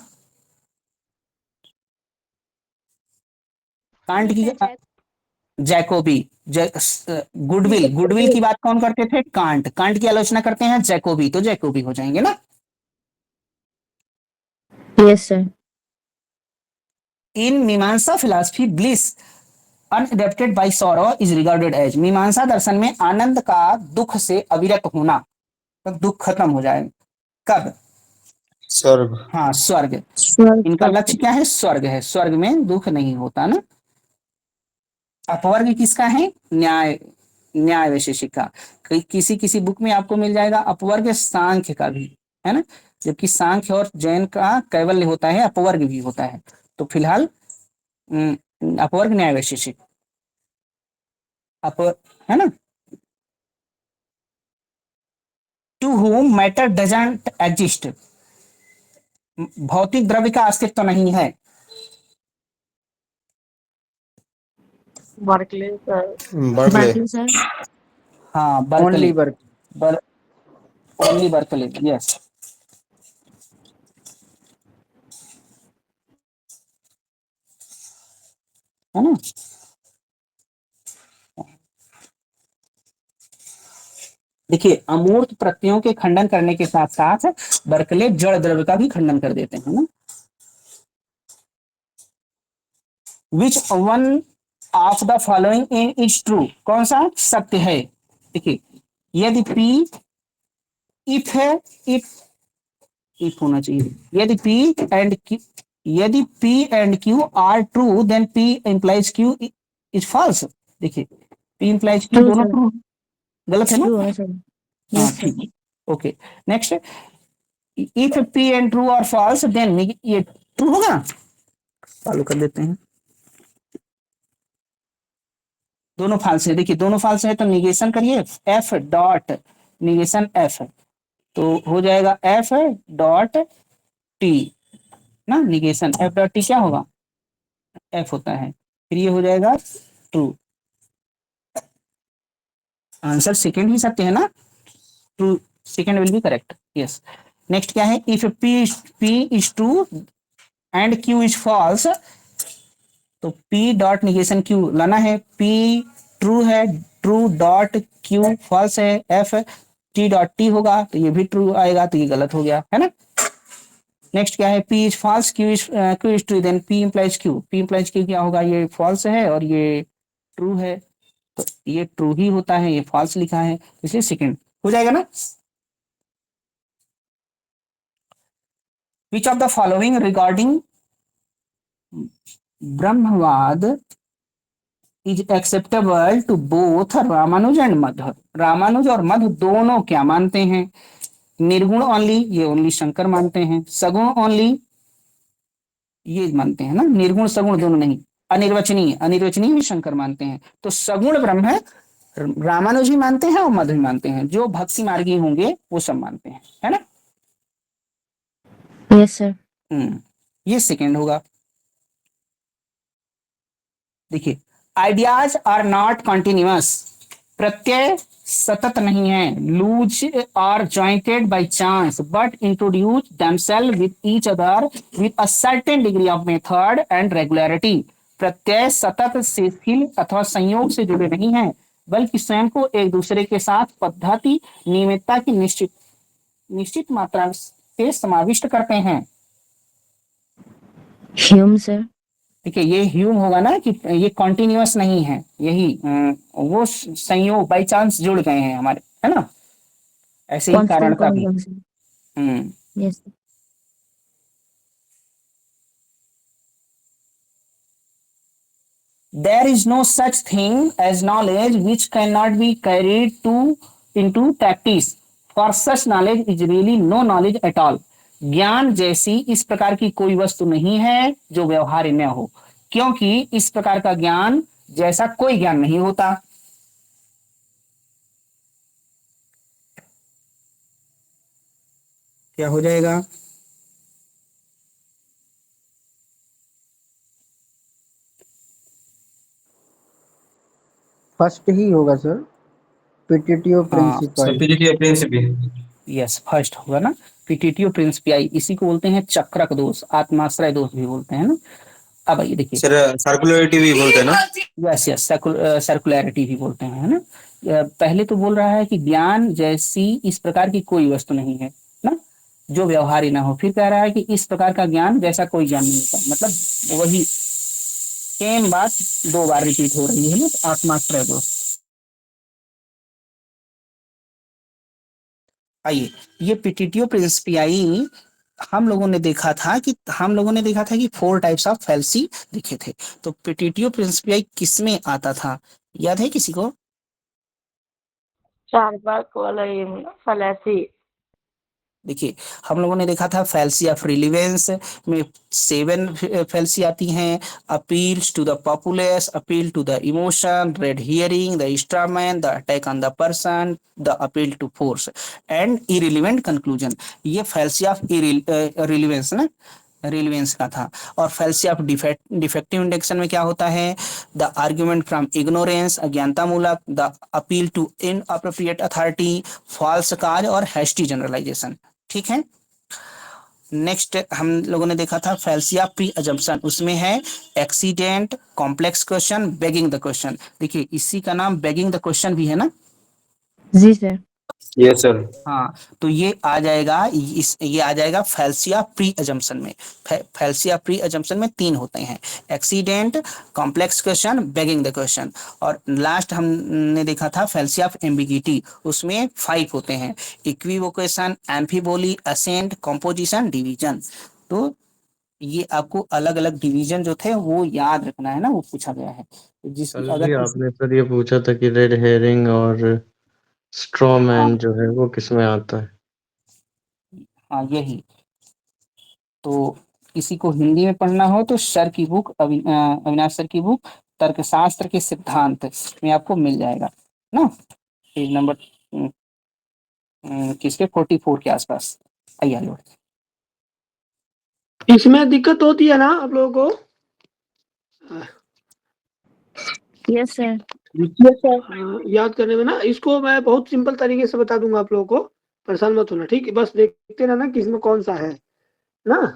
कांट की जैकोबी। गुडविल, गुडविल की बात कौन करते थे? कांट। कांट की आलोचना करते हैं जैकोबी, तो जैकोबी हो जाएंगे ना। Yes, sir. In Mimamsa philosophy bliss unadulterated by sorrow is regarded as. Mimamsa दर्शन में आनंद का दुख से अविरत होना, तो दुख खत्म हो जाए कब? स्वर्ग। हाँ, स्वर्ग। स्वर्ग इनका का लक्ष्य क्या है? स्वर्ग है। स्वर्ग में दुख नहीं होता ना। अपवर्ग किसका है? न्याय, न्याय वैशेषिक का। किसी किसी बुक में आपको मिल जाएगा अपवर्ग सांख्य का भी, है ना। जबकि सांख्य और जैन का कैवल्य होता है, अपवर्ग भी होता है। तो फिलहाल अपवर्ग न्याय वैशेषिक अपवर्ग, है ना। To whom matter doesn't exist. भौतिक द्रव्य का अस्तित्व नहीं है। Berkeley Berkeley. Berkeley sir. हाँ, Berkeley. Only work. Only Berkeley, yes. है ना। देखिए, अमूर्त प्रत्ययों के खंडन करने के साथ साथ बर्कले जड़ द्रव्य का भी खंडन कर देते हैं ना। Which one of the following in is true. कौन सा सत्य है? देखिए, यदि पी इफ है, इफ होना चाहिए। यदि पी एंड क्यू, यदि P and Q are true then P implies Q is false. देखिए, पी इंप्लाइज क्यू True, दोनों sir. ट्रू, गलत है ना। True है सर। हाँ, Yes, sir. ठीक। Okay, next. If P and true और फॉल्स देन ये ट्रू होगा। चालू कर देते हैं। दोनों फॉल्स है। देखिए, दोनों फॉल्स है तो निगेशन करिए, एफ डॉट निगेशन एफ, तो हो जाएगा एफ डॉट टी ना। निगेशन एफ डॉट टी क्या होगा? एफ होता है। फिर ये हो जाएगा ट्रू। आंसर सेकेंड ही सत्य है ना। True, second will be correct. Yes. Next क्या है? If P is true and Q is false, तो पी डॉट निगेशन क्यू लाना है। पी ट्रू है, ट्रू डॉट क्यू फॉल्स है, एफ टी डॉट टी होगा, तो ये भी ट्रू आएगा, तो ये गलत हो गया, है ना। नेक्स्ट क्या है? P is false Q is true then P implies Q. P implies Q क्या होगा? ये फॉल्स है और ये ट्रू है, तो ये ट्रू ही होता है, ये फॉल्स लिखा है, इसलिए सेकेंड हो जाएगा ना। Which of the following regarding Brahmavada is acceptable to both Ramanuja and Madhva. Ramanuja और मध्व दोनों क्या मानते हैं? निर्गुण ओनली, ये ओनली शंकर मानते हैं। सगुण ओनली, ये मानते हैं ना। निर्गुण सगुण दोनों नहीं। अनिर्वचनीय, अनिर्वचनीय भी शंकर मानते हैं। तो सगुण ब्रह्म है रामानुज भी मानते हैं और मध्व भी मानते हैं। जो भक्ति मार्गी होंगे वो सब मानते हैं, है ना। Yes, sir. ये सेकेंड होगा। देखिए, आइडियाज आर नॉट कॉन्टिन्यूअस। प्रत्यय सतत नहीं है। Loose are jointed by chance but introduce themself with each other with a certain degree of method and regularity. प्रत्यय सतत से स्थिल अथवा संयोग से जुड़े नहीं हैं, बल्कि स्वयं को एक दूसरे के साथ पद्धति नियमितता की निश्चित मात्रा से समाविष्ट करते हैं। Hume, sir. देखिए, ये ह्यूम होगा ना कि ये कॉन्टिन्यूअस नहीं है, यही वो संयोग बाई चांस जुड़ गए हैं हमारे, है ना। ऐसे ही कारण का भी। Constant, sir. Yes, sir. There is no such thing as knowledge which cannot be carried into practice. For such knowledge is really no knowledge at all. ज्ञान जैसी इस प्रकार की कोई वस्तु नहीं है जो व्यवहार्य न हो, क्योंकि इस प्रकार का ज्ञान जैसा कोई ज्ञान नहीं होता। क्या हो जाएगा? फर्स्ट ही होगा सर, पिटिटियो प्रिंसिपाई। पिटिटियो प्रिंसिपी। यस, फर्स्ट होगा ना। पिटिटियो प्रिंसिपियाई, इसी को बोलते हैं चक्रक दोष, आत्माश्रय दोष भी बोलते हैं ना। अब आइए देखिए, सर सर्कुलरिटी भी बोलते हैं ना। यस यस, सर्कुलैरिटी भी बोलते हैं, है ना। पहले तो बोल रहा है कि ज्ञान जैसी इस प्रकार की कोई वस्तु नहीं है ना, जो व्यवहार्य ना हो। फिर कह रहा है कि इस प्रकार का ज्ञान जैसा कोई ज्ञान नहीं होता, मतलब वही सेम बात दो बार रिपीट हो रही है ना, आत्मा ट्रेगो। आइए, ये पिटिटियो प्रिंसिपियाई हम लोगों ने देखा था कि 4 टाइप्स ऑफ फैल्सी दिखे थे। तो पिटिटियो प्रिंसिपियाई किसमें आता था, याद है किसी को? चार्वाक वाला ये फैलेसी। देखिए, हम लोगों ने देखा था फैल्सी ऑफ रिलीवेंस में 7 फैल्सी आती हैं। Appeals to the populace, appeal to the emotion, red herring, the strawman, the attack on the person, the appeal to force and irrelevant conclusion. ये फैल्सी ऑफ रिलीवेंस ना, रिलीवेंस का था। और फैल्सी ऑफ डिफेक्टिव इंडेक्शन में क्या होता है? द आर्ग्यूमेंट फ्रॉम इग्नोरेंस, अज्ञानता मूलक, the appeal to inappropriate authority, false cause और हैस्टी जनरलाइजेशन। ठीक है। नेक्स्ट हम लोगों ने देखा था फैल्सिया प्री अजम्पशन, उसमें है accident, complex question, begging the question. देखिए, इसी का नाम बेगिंग द क्वेश्चन भी है ना। जी सर। Yes sir. हाँ, तो ये आ जाएगा फैल्सिया प्री अजम्पशन में। फैल्सिया प्री अजम्पशन में 3 होते हैं, accident, complex question, begging the question. और लास्ट हमने देखा था फैल्सिया ऑफ एम्बिगिटी, उसमें 5 होते हैं, इक्विवोकेशन, एम्फीबोली, असेंट, कॉम्पोजिशन, डिवीजन। तो ये आपको अलग अलग डिवीजन जो थे वो याद रखना है ना, वो पूछा गया है। तो जिस कल अगर भी किसी, आपने सर ये पूछा था कि रेड हेरिंग और स्ट्रॉ हाँ मैन जो है वो किसमें आता है। हाँ यही। तो किसी को हिंदी में पढ़ना हो तो सर की बुक अविनाश सर की बुक तर्कशास्त्र के सिद्धांत में आपको मिल जाएगा ना, पेज नंबर किसके 44 के आसपास। आइए आगे बढ़ते इसमें दिक्कत होती है ना आप लोगों को? Yes sir. याद करने में ना, इसको मैं बहुत सिंपल तरीके से बता दूंगा आप लोगों को, परेशान मत होना, ठीक है? बस देखते रहना कि इसमें कौन सा है ना। हैं।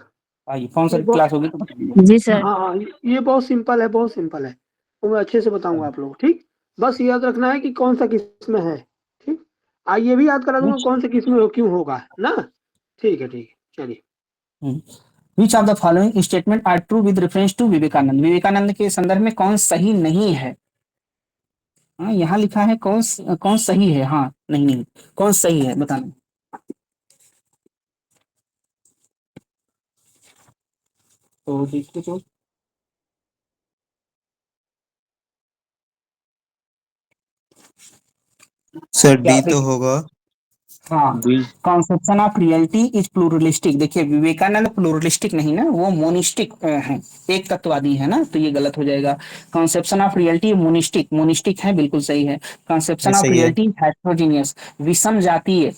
आइए, कौन सा ये बहुत, क्लास होगी तो बता दीजिए। जी सर। हाँ, ये बहुत सिंपल है, बहुत सिंपल है, तो मैं अच्छे से बताऊंगा आप लोग, ठीक? बस याद रखना है कि कौन सा किस में है, ठीक? ये भी याद करा दूंगा कौन से किस में क्यों होगा ना। ठीक है, ठीक है, चलिए। Which of the following statement are true with reference to Vivekananda, Vivekananda के संदर्भ में कौन सही नहीं है? हाँ, यहाँ लिखा है कौन सही है, हाँ नहीं नहीं, कौन सही है बताना। तो देखते तो सर क्या डी तो देखिए, होगा। हाँ, D. Conception of reality is pluralistic. देखिए, विवेकानंद प्लूरलिस्टिक नहीं ना, वो मोनिस्टिक है, एक तत्ववादी है ना, तो ये गलत हो जाएगा। Conception of reality monistic, monistic है, बिल्कुल सही है। ये कॉन्सेप्शन ऑफ सही है। रियलिटी हेटेरोजीनियस, विषम जातीय,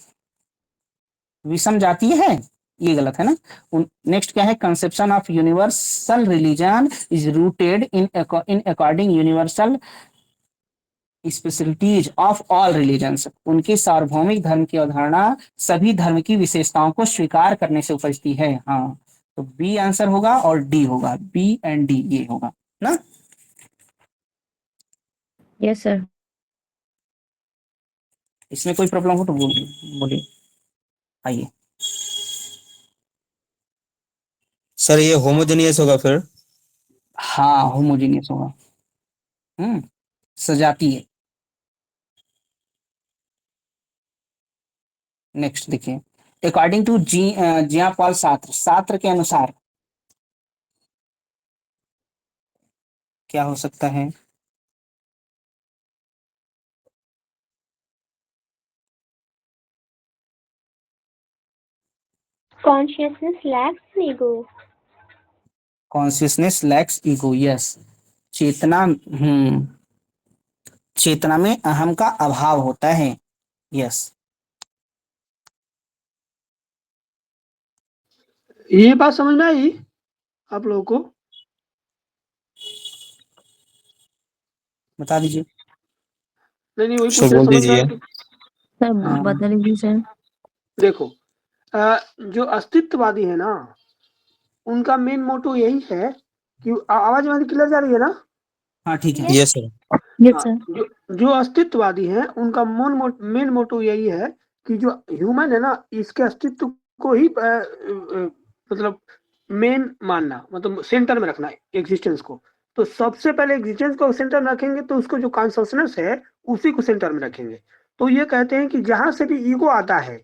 विषम जातीय है, ये गलत है ना। नेक्स्ट क्या है? Conception of universal religion is rooted in according universal specialities of all religions. उनके सार्वभौमिक धर्म की अवधारणा सभी धर्म की विशेषताओं को स्वीकार करने से उपजती है। हाँ, तो बी आंसर होगा और डी होगा, बी एंड डी ये होगा ना। Yes sir. इसमें कोई प्रॉब्लम हो तो बोलिए बोलिए। आइए, सर ये होमोजेनियस होगा फिर। हाँ होमोजीनियस होगा। सजातीय। नेक्स्ट देखिए, according to Jean Paul Sartre, Sartre के अनुसार क्या हो सकता है? Consciousness lacks ego. Consciousness lacks ego, yes. चेतना, चेतना में अहम का अभाव होता है, यस। ये बात समझ में आई आप लोगों को? बता दीजिए। नहीं, वही सर पूछ रहे, बोल समझ में दीजिए। आई? सर हाँ, बता दीजिए सर। देखो, जो अस्तित्ववादी है ना, उनका मेन मोटो यही है कि आवाज मेरी क्लियर जा रही है ना? हाँ ठीक है। Yes sir. यस हाँ, सर। जो अस्तित्ववादी हैं उनका मेन मोटो यही है कि जो ह्यूमन है ना, इसके अस्तित्व को ही मतलब मेन मानना, मतलब सेंटर में रखना एग्जिस्टेंस को। तो सबसे पहले एग्जिस्टेंस को सेंटर में रखेंगे तो उसको जो कॉन्शसनेस है उसी को सेंटर में रखेंगे। तो ये कहते हैं कि जहां से भी ईगो आता है,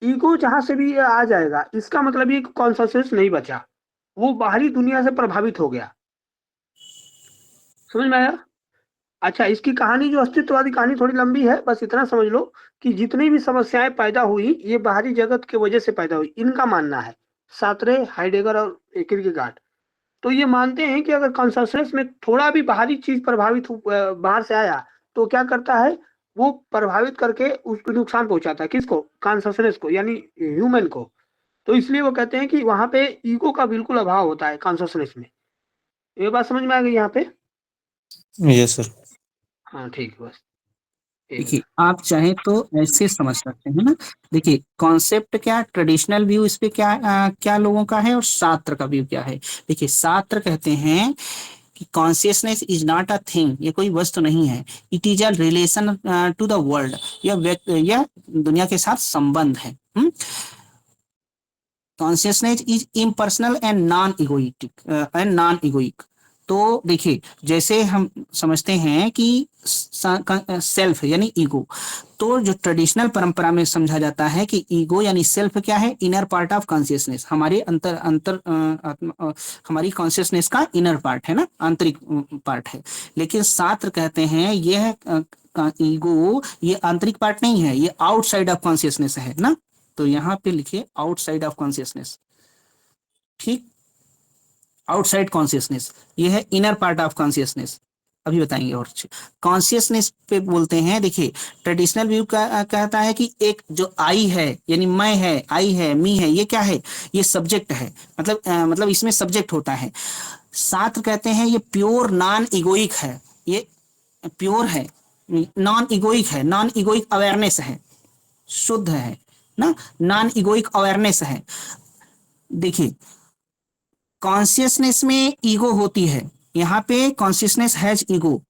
ईगो जहां से भी ये आ जाएगा, इसका मतलब ये कॉन्शसनेस नहीं बचा, वो बाहरी दुनिया से प्रभावित हो गया। समझ में आया? अच्छा, इसकी कहानी जो अस्तित्ववादी कहानी थोड़ी लंबी है, बस इतना समझ लो कि जितनी भी समस्याएं पैदा हुई ये बाहरी जगत की वजह से पैदा हुई, इनका मानना है। सार्त्रे, हाइडेगर और किरकेगार्ड तो ये मानते हैं कि अगर कॉन्शसनेस में थोड़ा भी बाहरी चीज प्रभावित बाहर से आया तो क्या करता है, वो प्रभावित करके उसको नुकसान पहुंचाता है। किसको? कॉन्शसनेस को, यानी ह्यूमन को। तो इसलिए वो कहते हैं कि वहां पे ईगो का बिल्कुल अभाव होता है कॉन्शसनेस में। ये बात समझ में आ गई यहाँ पे? Yes sir. हाँ ठीक है, बस देखिए आप चाहें तो ऐसे समझ सकते हैं ना। देखिए कॉन्सेप्ट क्या, ट्रेडिशनल व्यू इस पे क्या क्या लोगों का है और शास्त्र का व्यू क्या है। देखिए शास्त्र कहते हैं कि consciousness is not a thing, ये कोई वस्तु नहीं है। It is a relation to the world, यह दुनिया के साथ संबंध है। Consciousness is impersonal and non egoic. तो देखिए जैसे हम समझते हैं कि सेल्फ यानी ईगो, तो जो ट्रेडिशनल परंपरा में समझा जाता है कि ईगो यानी सेल्फ क्या है, इनर पार्ट ऑफ कॉन्शियसनेस, हमारे अंतर अंतर हमारी कॉन्शियसनेस का इनर पार्ट है ना, आंतरिक पार्ट है। लेकिन शास्त्र कहते हैं यह ईगो ये आंतरिक पार्ट नहीं है, ये आउटसाइड ऑफ कॉन्शियसनेस है ना। तो यहाँ पे लिखिए आउटसाइड ऑफ कॉन्शियसनेस, ठीक, आउटसाइड कॉन्शियसनेस, ये है इनर पार्ट ऑफ कॉन्शियसनेस। अभी बताएंगे और कॉन्शियसनेस पे बोलते हैं। देखिए ट्रेडिशनल व्यू कहता है कि एक जो आई है यानी मैं है, आई है, मी है, ये क्या है, ये सब्जेक्ट है, मतलब इसमें सब्जेक्ट होता है। शास्त्र कहते हैं ये प्योर नॉन इगोइक है, ये प्योर है, नॉन इगोइक है, नॉन इगोइक अवेयरनेस है, शुद्ध है ना, नॉन इगोइक अवेयरनेस है। देखिए कॉन्शियसनेस में ईगो होती है, यहाँ पे consciousness has ego,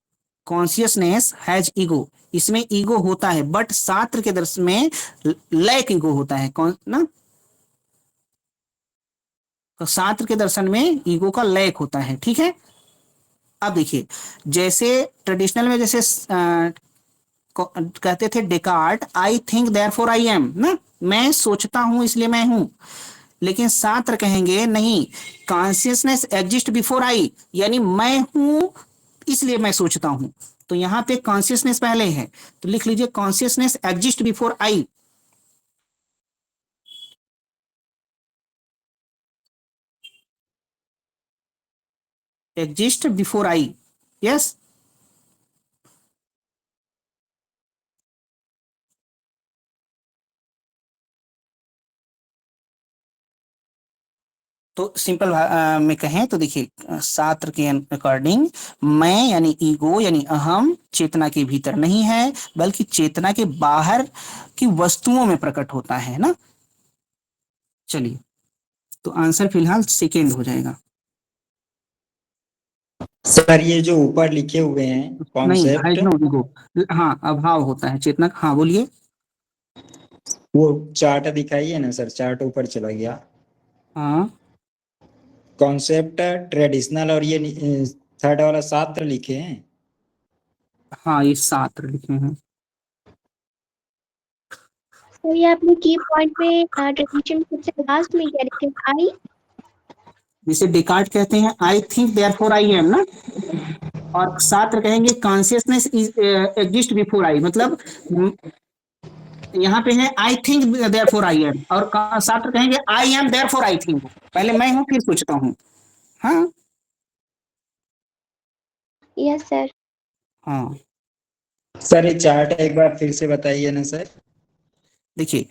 consciousness has ego, इसमें ईगो होता है, बट शास्त्र के दर्शन में लैक ईगो होता है, कौन ना, तो शास्त्र के दर्शन में ईगो का लैक होता है। ठीक है, अब देखिए जैसे ट्रेडिशनल में जैसे कहते थे Descartes, I think therefore I am ना, मैं सोचता हूं इसलिए मैं हूं। लेकिन शास्त्र कहेंगे नहीं, कॉन्शियसनेस एग्जिस्ट बिफोर आई, यानी मैं हूं इसलिए मैं सोचता हूं। तो यहां पे कॉन्शियसनेस पहले है, तो लिख लीजिए consciousness exist before I. Exist before I, yes. तो सिंपल में कहें तो देखिए शास्त्र के अकॉर्डिंग मैं यानी ईगो यानी अहम चेतना के भीतर नहीं है, बल्कि चेतना के बाहर की वस्तुओं में प्रकट होता है ना। चलिए तो आंसर फिलहाल सेकेंड हो जाएगा। सर ये जो ऊपर लिखे हुए हैं नहीं, कॉन्सेप्ट, हैज नो ईगो, हाँ अभाव होता है चेतना का। हाँ बोलिए। वो चार्ट दिखाइए ना सर, चार्ट ऊपर चला गया। हाँ कॉन्सेप्ट ट्रेडिशनल और ये थर्ड वाला शास्त्र लिखे हैं। हाँ ये शास्त्र लिखे हैं। तो ये आपने की पॉइंट में ट्रेडिशन सबसे लास्ट में क्या लिखे, आई? जिसे डिकार्ट कहते हैं I think therefore I am ना, और शास्त्र कहेंगे consciousness is exist before I, मतलब यहाँ पे है I think therefore I am, और शास्त्र कहेंगे आई एम देयरफॉर आई थिंक, पहले मैं हूँ फिर सोचता हूँ। हाँ यस सर। हाँ सर ये चार्ट एक बार फिर से बताइए ना सर। देखिए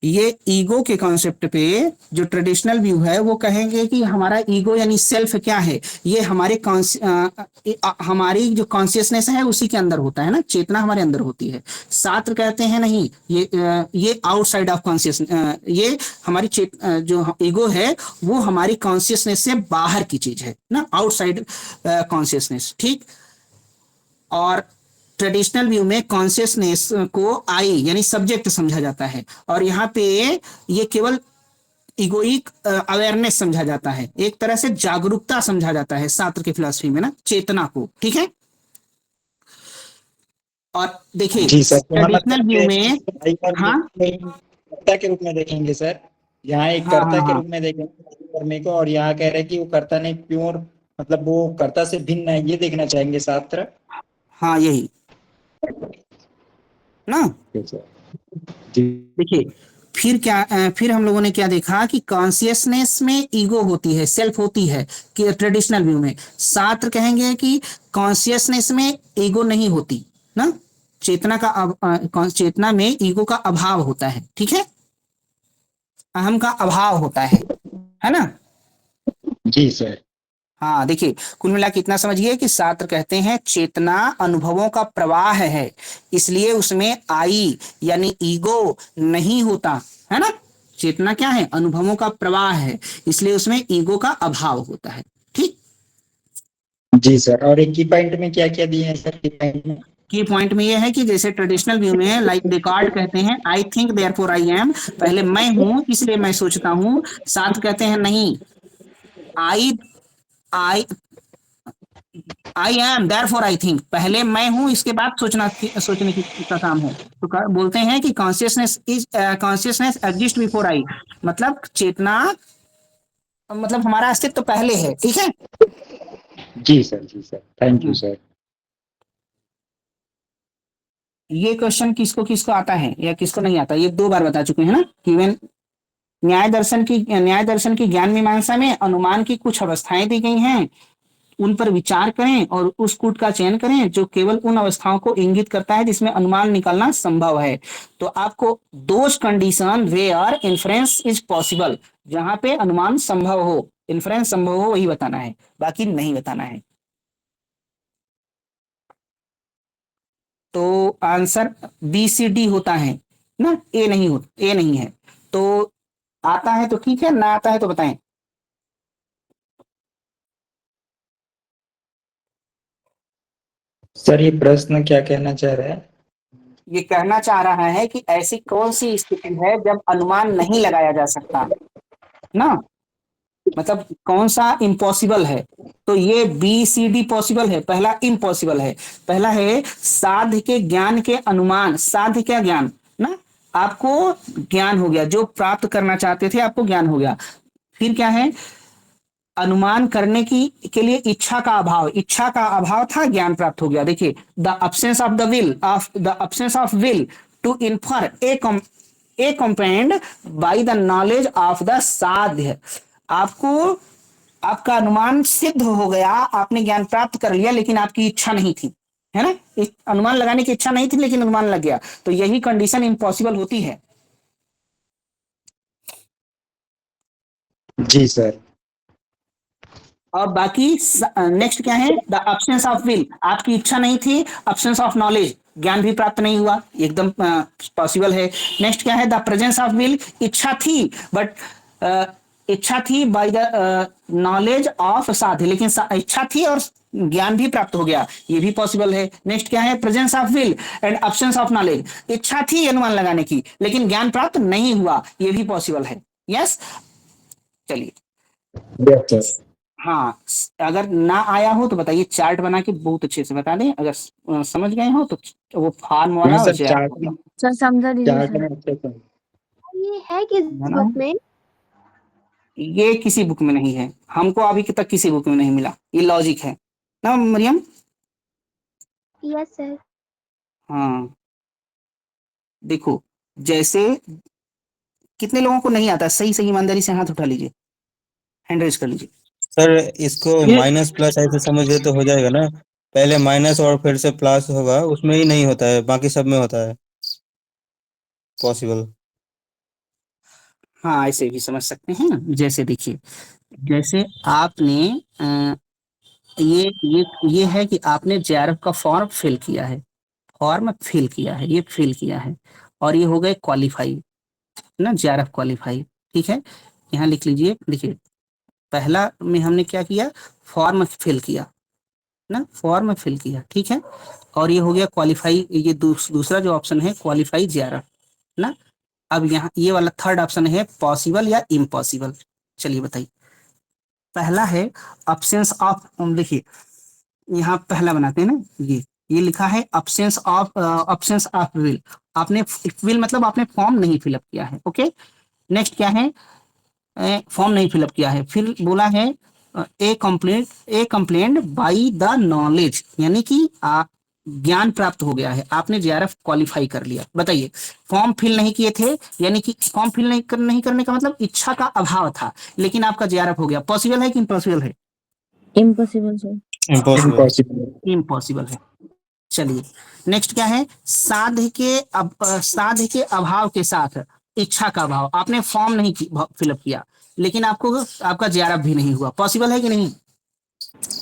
ये ईगो के कॉन्सेप्ट पे जो ट्रेडिशनल व्यू है वो कहेंगे कि हमारा ईगो यानी सेल्फ क्या है, ये हमारी जो कॉन्शियसनेस है उसी के अंदर होता है ना, चेतना हमारे अंदर होती है। शास्त्र कहते हैं नहीं, ये आउटसाइड ऑफ कॉन्शियस, ये हमारी जो ईगो है वो हमारी कॉन्शियसनेस से बाहर की चीज है ना, आउटसाइड कॉन्शियसनेस, ठीक। और ट्रेडिशनल व्यू में कॉन्शियसनेस को आई यानी सब्जेक्ट समझा जाता है, और यहाँ पे ये केवल इगोइक अवेयरनेस समझा जाता है, एक तरह से जागरूकता समझा जाता है शास्त्र के फिलॉसफी में ना, चेतना को, ठीक है। और देखिए जी सर, तो मतलब ट्रेडिशनल व्यू में, हाँ कर्ता के रूप में देखेंगे सर, यहाँ एक हाँ कर्ता हाँ के हाँ रूप में देखेंगे कर्मे को, और यहाँ कह रहे हैं कि वो कर्ता नहीं, प्योर मतलब वो कर्ता से भिन्न है, ये देखना चाहेंगे शास्त्र। हाँ यही ना। जी देखिए फिर हम लोगों ने क्या देखा कि कॉन्शियसनेस में ईगो होती है, सेल्फ होती है, कि ट्रेडिशनल व्यू में। शास्त्र कहेंगे कि कॉन्शियसनेस में ईगो नहीं होती ना, चेतना में ईगो का अभाव होता है, ठीक है, अहम का अभाव होता है ना। जी सर। हाँ देखिए, कुल मिला के इतना समझिए कि शास्त्र कहते हैं चेतना अनुभवों का प्रवाह है, इसलिए उसमें आई यानी ईगो नहीं होता है ना। चेतना क्या है, अनुभवों का प्रवाह है, इसलिए उसमें ईगो का अभाव होता है, ठीक। जी सर, और एक की पॉइंट में क्या क्या दिए हैं सर, की पॉइंट में? की पॉइंट में यह है कि जैसे ट्रेडिशनल व्यू में लाइक डेकार्ट कहते हैं I think therefore I am, पहले मैं हूं इसलिए मैं सोचता हूं। शास्त्र कहते हैं नहीं, I I I am therefore I think, पहले मैं हूं इसके बाद सोचने का काम है। तो बोलते हैं कि कॉन्शियसनेस एग्जिस्ट बिफोर आई, मतलब चेतना मतलब हमारा अस्तित्व तो पहले है, ठीक है। जी सर, थैंक यू सर। ये क्वेश्चन किसको किसको आता है या किसको नहीं आता, ये 2 बार बता चुके हैं ना। इवन न्याय दर्शन की ज्ञान मीमांसा में अनुमान की कुछ अवस्थाएं दी गई हैं, उन पर विचार करें और उस कूट का चयन करें जो केवल उन अवस्थाओं को इंगित करता है जिसमें अनुमान निकालना संभव है। तो आपको those condition where inference is possible, जहां पे अनुमान संभव हो, इन्फ्रेंस संभव हो, वही बताना है, बाकी नहीं बताना है। तो आंसर बी सी डी होता है ना, ए नहीं है। तो आता है तो ठीक है, ना आता है तो बताएं। सर ये प्रश्न क्या कहना चाह रहा है? ये कहना चाह रहा है कि ऐसी कौन सी स्थिति है जब अनुमान नहीं लगाया जा सकता ना, मतलब कौन सा इम्पॉसिबल है। तो ये बी सी डी पॉसिबल है, पहला इम्पॉसिबल है। पहला है साध्य के ज्ञान के अनुमान, साध्य क्या ज्ञान ना, आपको ज्ञान हो गया, जो प्राप्त करना चाहते थे आपको ज्ञान हो गया। फिर क्या है, अनुमान करने की के लिए इच्छा का अभाव था, ज्ञान प्राप्त हो गया। देखिए the absence of will to infer a compound by the knowledge of the sadhya, आपको आपका अनुमान सिद्ध हो गया, आपने ज्ञान प्राप्त कर लिया, लेकिन आपकी इच्छा नहीं थी, है ना, अनुमान लगाने की इच्छा नहीं थी लेकिन अनुमान लग गया, तो यही कंडीशन इम्पॉसिबल होती है। जी सर। और बाकी नेक्स्ट क्या है, द अब्सेंस ऑफ विल, आपकी इच्छा नहीं थी, अब्सेंस ऑफ नॉलेज, ज्ञान भी प्राप्त नहीं हुआ, एकदम पॉसिबल है। नेक्स्ट क्या है, द प्रेजेंस ऑफ विल, इच्छा थी बट इच्छा थी बाय द नॉलेज ऑफ साध्य, लेकिन इच्छा थी और ज्ञान भी प्राप्त हो गया, ये भी पॉसिबल है। नेक्स्ट क्या है, presence of will and absence of knowledge, इच्छा थी अनुमान लगाने की लेकिन ज्ञान प्राप्त नहीं हुआ, ये भी पॉसिबल है। यस, चलिए। Yes sir. हाँ, अगर ना आया हो तो बताइए, चार्ट बना के बहुत अच्छे से बता दें, अगर समझ गए हो तो वो फार्म वाला हाँ और सर, चार्ट सर समझा दीजिए चार्ट सर। में अच्छे से। ये है किस बुक में? ये किसी बुक में नहीं है, हमको अभी तक किसी बुक में नहीं मिला, ये लॉजिक है ना मरियम। Yes sir. हाँ देखो, जैसे कितने लोगों को नहीं आता, सही सही ईमानदारी से हाथ उठा लीजिए, हैंड रेज कर लीजिए। सर इसको माइनस प्लस ऐसे समझे तो हो जाएगा ना, पहले माइनस और फिर से प्लस होगा, उसमें ही नहीं होता है, बाकी सब में होता है पॉसिबल। हाँ ऐसे भी समझ सकते हैं। जैसे देखिए, जैसे आपने ये है कि आपने जेआरएफ का फॉर्म फिल किया है, फॉर्म फिल किया है, ये फिल किया है, और ये हो गए क्वालिफाई ना, जेआरएफ क्वालिफाई। ठीक है, यहाँ लिख लीजिए। देखिए, पहला में हमने क्या किया, फॉर्म फिल किया ना, फॉर्म फिल किया, ठीक है, और ये हो गया क्वालिफाई। ये दूसरा जो ऑप्शन है क्वालिफाई जेआरएफ ना। अब यहाँ ये वाला थर्ड ऑप्शन है पॉसिबल या इम्पॉसिबल। चलिए बताइए। पहला है अब्सेंस ऑफ, देखिए यहाँ पहला बनाते हैं ना, ये लिखा है अब्सेंस ऑफ विल। आपने विल मतलब आपने फॉर्म नहीं फिलअप किया है। ओके, नेक्स्ट क्या है, फॉर्म नहीं फिलअप किया है। फिर बोला है ए कंप्लेंट बाय द नॉलेज, यानी कि ज्ञान प्राप्त हो गया है, आपने जेआरएफ क्वालिफाई कर लिया। बताइए, फॉर्म फिल नहीं किए थे, यानी कि फॉर्म फिल नहीं करने का मतलब इच्छा का अभाव था, लेकिन आपका जेआरएफ हो गया। पॉसिबल है कि इम्पॉसिबल है? Impossible sir. इम्पॉसिबल। इम्पॉसिबल है। चलिए, नेक्स्ट क्या है, साध्य के अभाव के साथ इच्छा का अभाव। आपने फॉर्म नहीं फिलअप किया, लेकिन आपको आपका जेआरएफ भी नहीं हुआ। पॉसिबल है कि नहीं?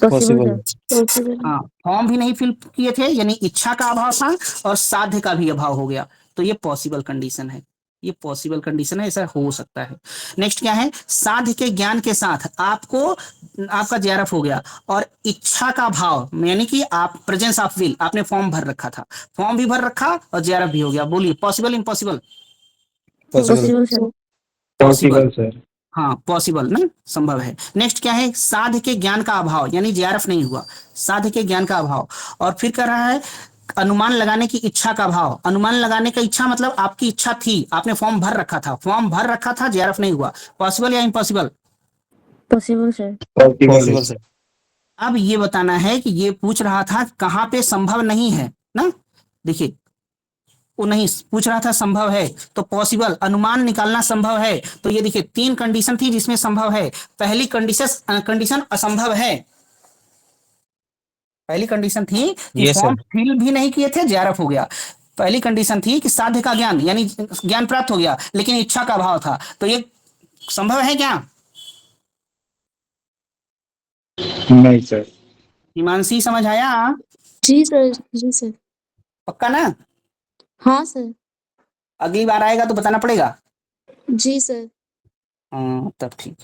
Possible possible. सर। पॉसिबल। हाँ, फॉर्म भी नहीं फिल किए थे, यानी इच्छा का अभाव था, और साध्य का भी अभाव हो गया, तो ये पॉसिबल कंडीशन है। ये पॉसिबल कंडीशन है, ऐसा हो सकता है। नेक्स्ट क्या है, साध्य के ज्ञान के साथ आपको आपका जेआरएफ हो गया, और इच्छा का भाव, यानी कि आप प्रेजेंस ऑफ विल, आपने फॉर्म भर रखा था, फॉर्म भी भर रखा और जेआरएफ भी हो गया। बोलिए, possible impossible? Possible. Possible sir. Possible sir. हाँ, पॉसिबल ना, संभव है। नेक्स्ट क्या है, साध्य के ज्ञान का अभाव, यानी जेआरएफ नहीं हुआ, साध्य के ज्ञान का अभाव। और फिर कह रहा है अनुमान लगाने की इच्छा का अभाव। अनुमान लगाने का इच्छा मतलब आपकी इच्छा थी, आपने फॉर्म भर रखा था, जेआरएफ नहीं हुआ। पॉसिबल या impossible? Possible sir. Possible sir. अब ये बताना है कि ये पूछ रहा था कहाँ पे संभव नहीं है ना। देखिए, वो नहीं पूछ रहा था संभव है, तो पॉसिबल, अनुमान निकालना संभव है। तो ये देखिए, 3 कंडीशन थी जिसमें संभव है। पहली कंडीशन असंभव है। पहली कंडीशन थी कि यस फॉर्म सर। फिल भी नहीं किए थे, जेआरएफ हो गया। पहली कंडीशन थी कि साध्य का ज्ञान, यानी ज्ञान प्राप्त हो गया, लेकिन इच्छा का अभाव था। तो ये संभव है क्या? नहीं सर। हिमांशी, समझ आया? जी सर। जी सर। पक्का ना? हाँ सर। अगली बार आएगा तो बताना पड़ेगा। जी सर। हाँ, तब ठीक।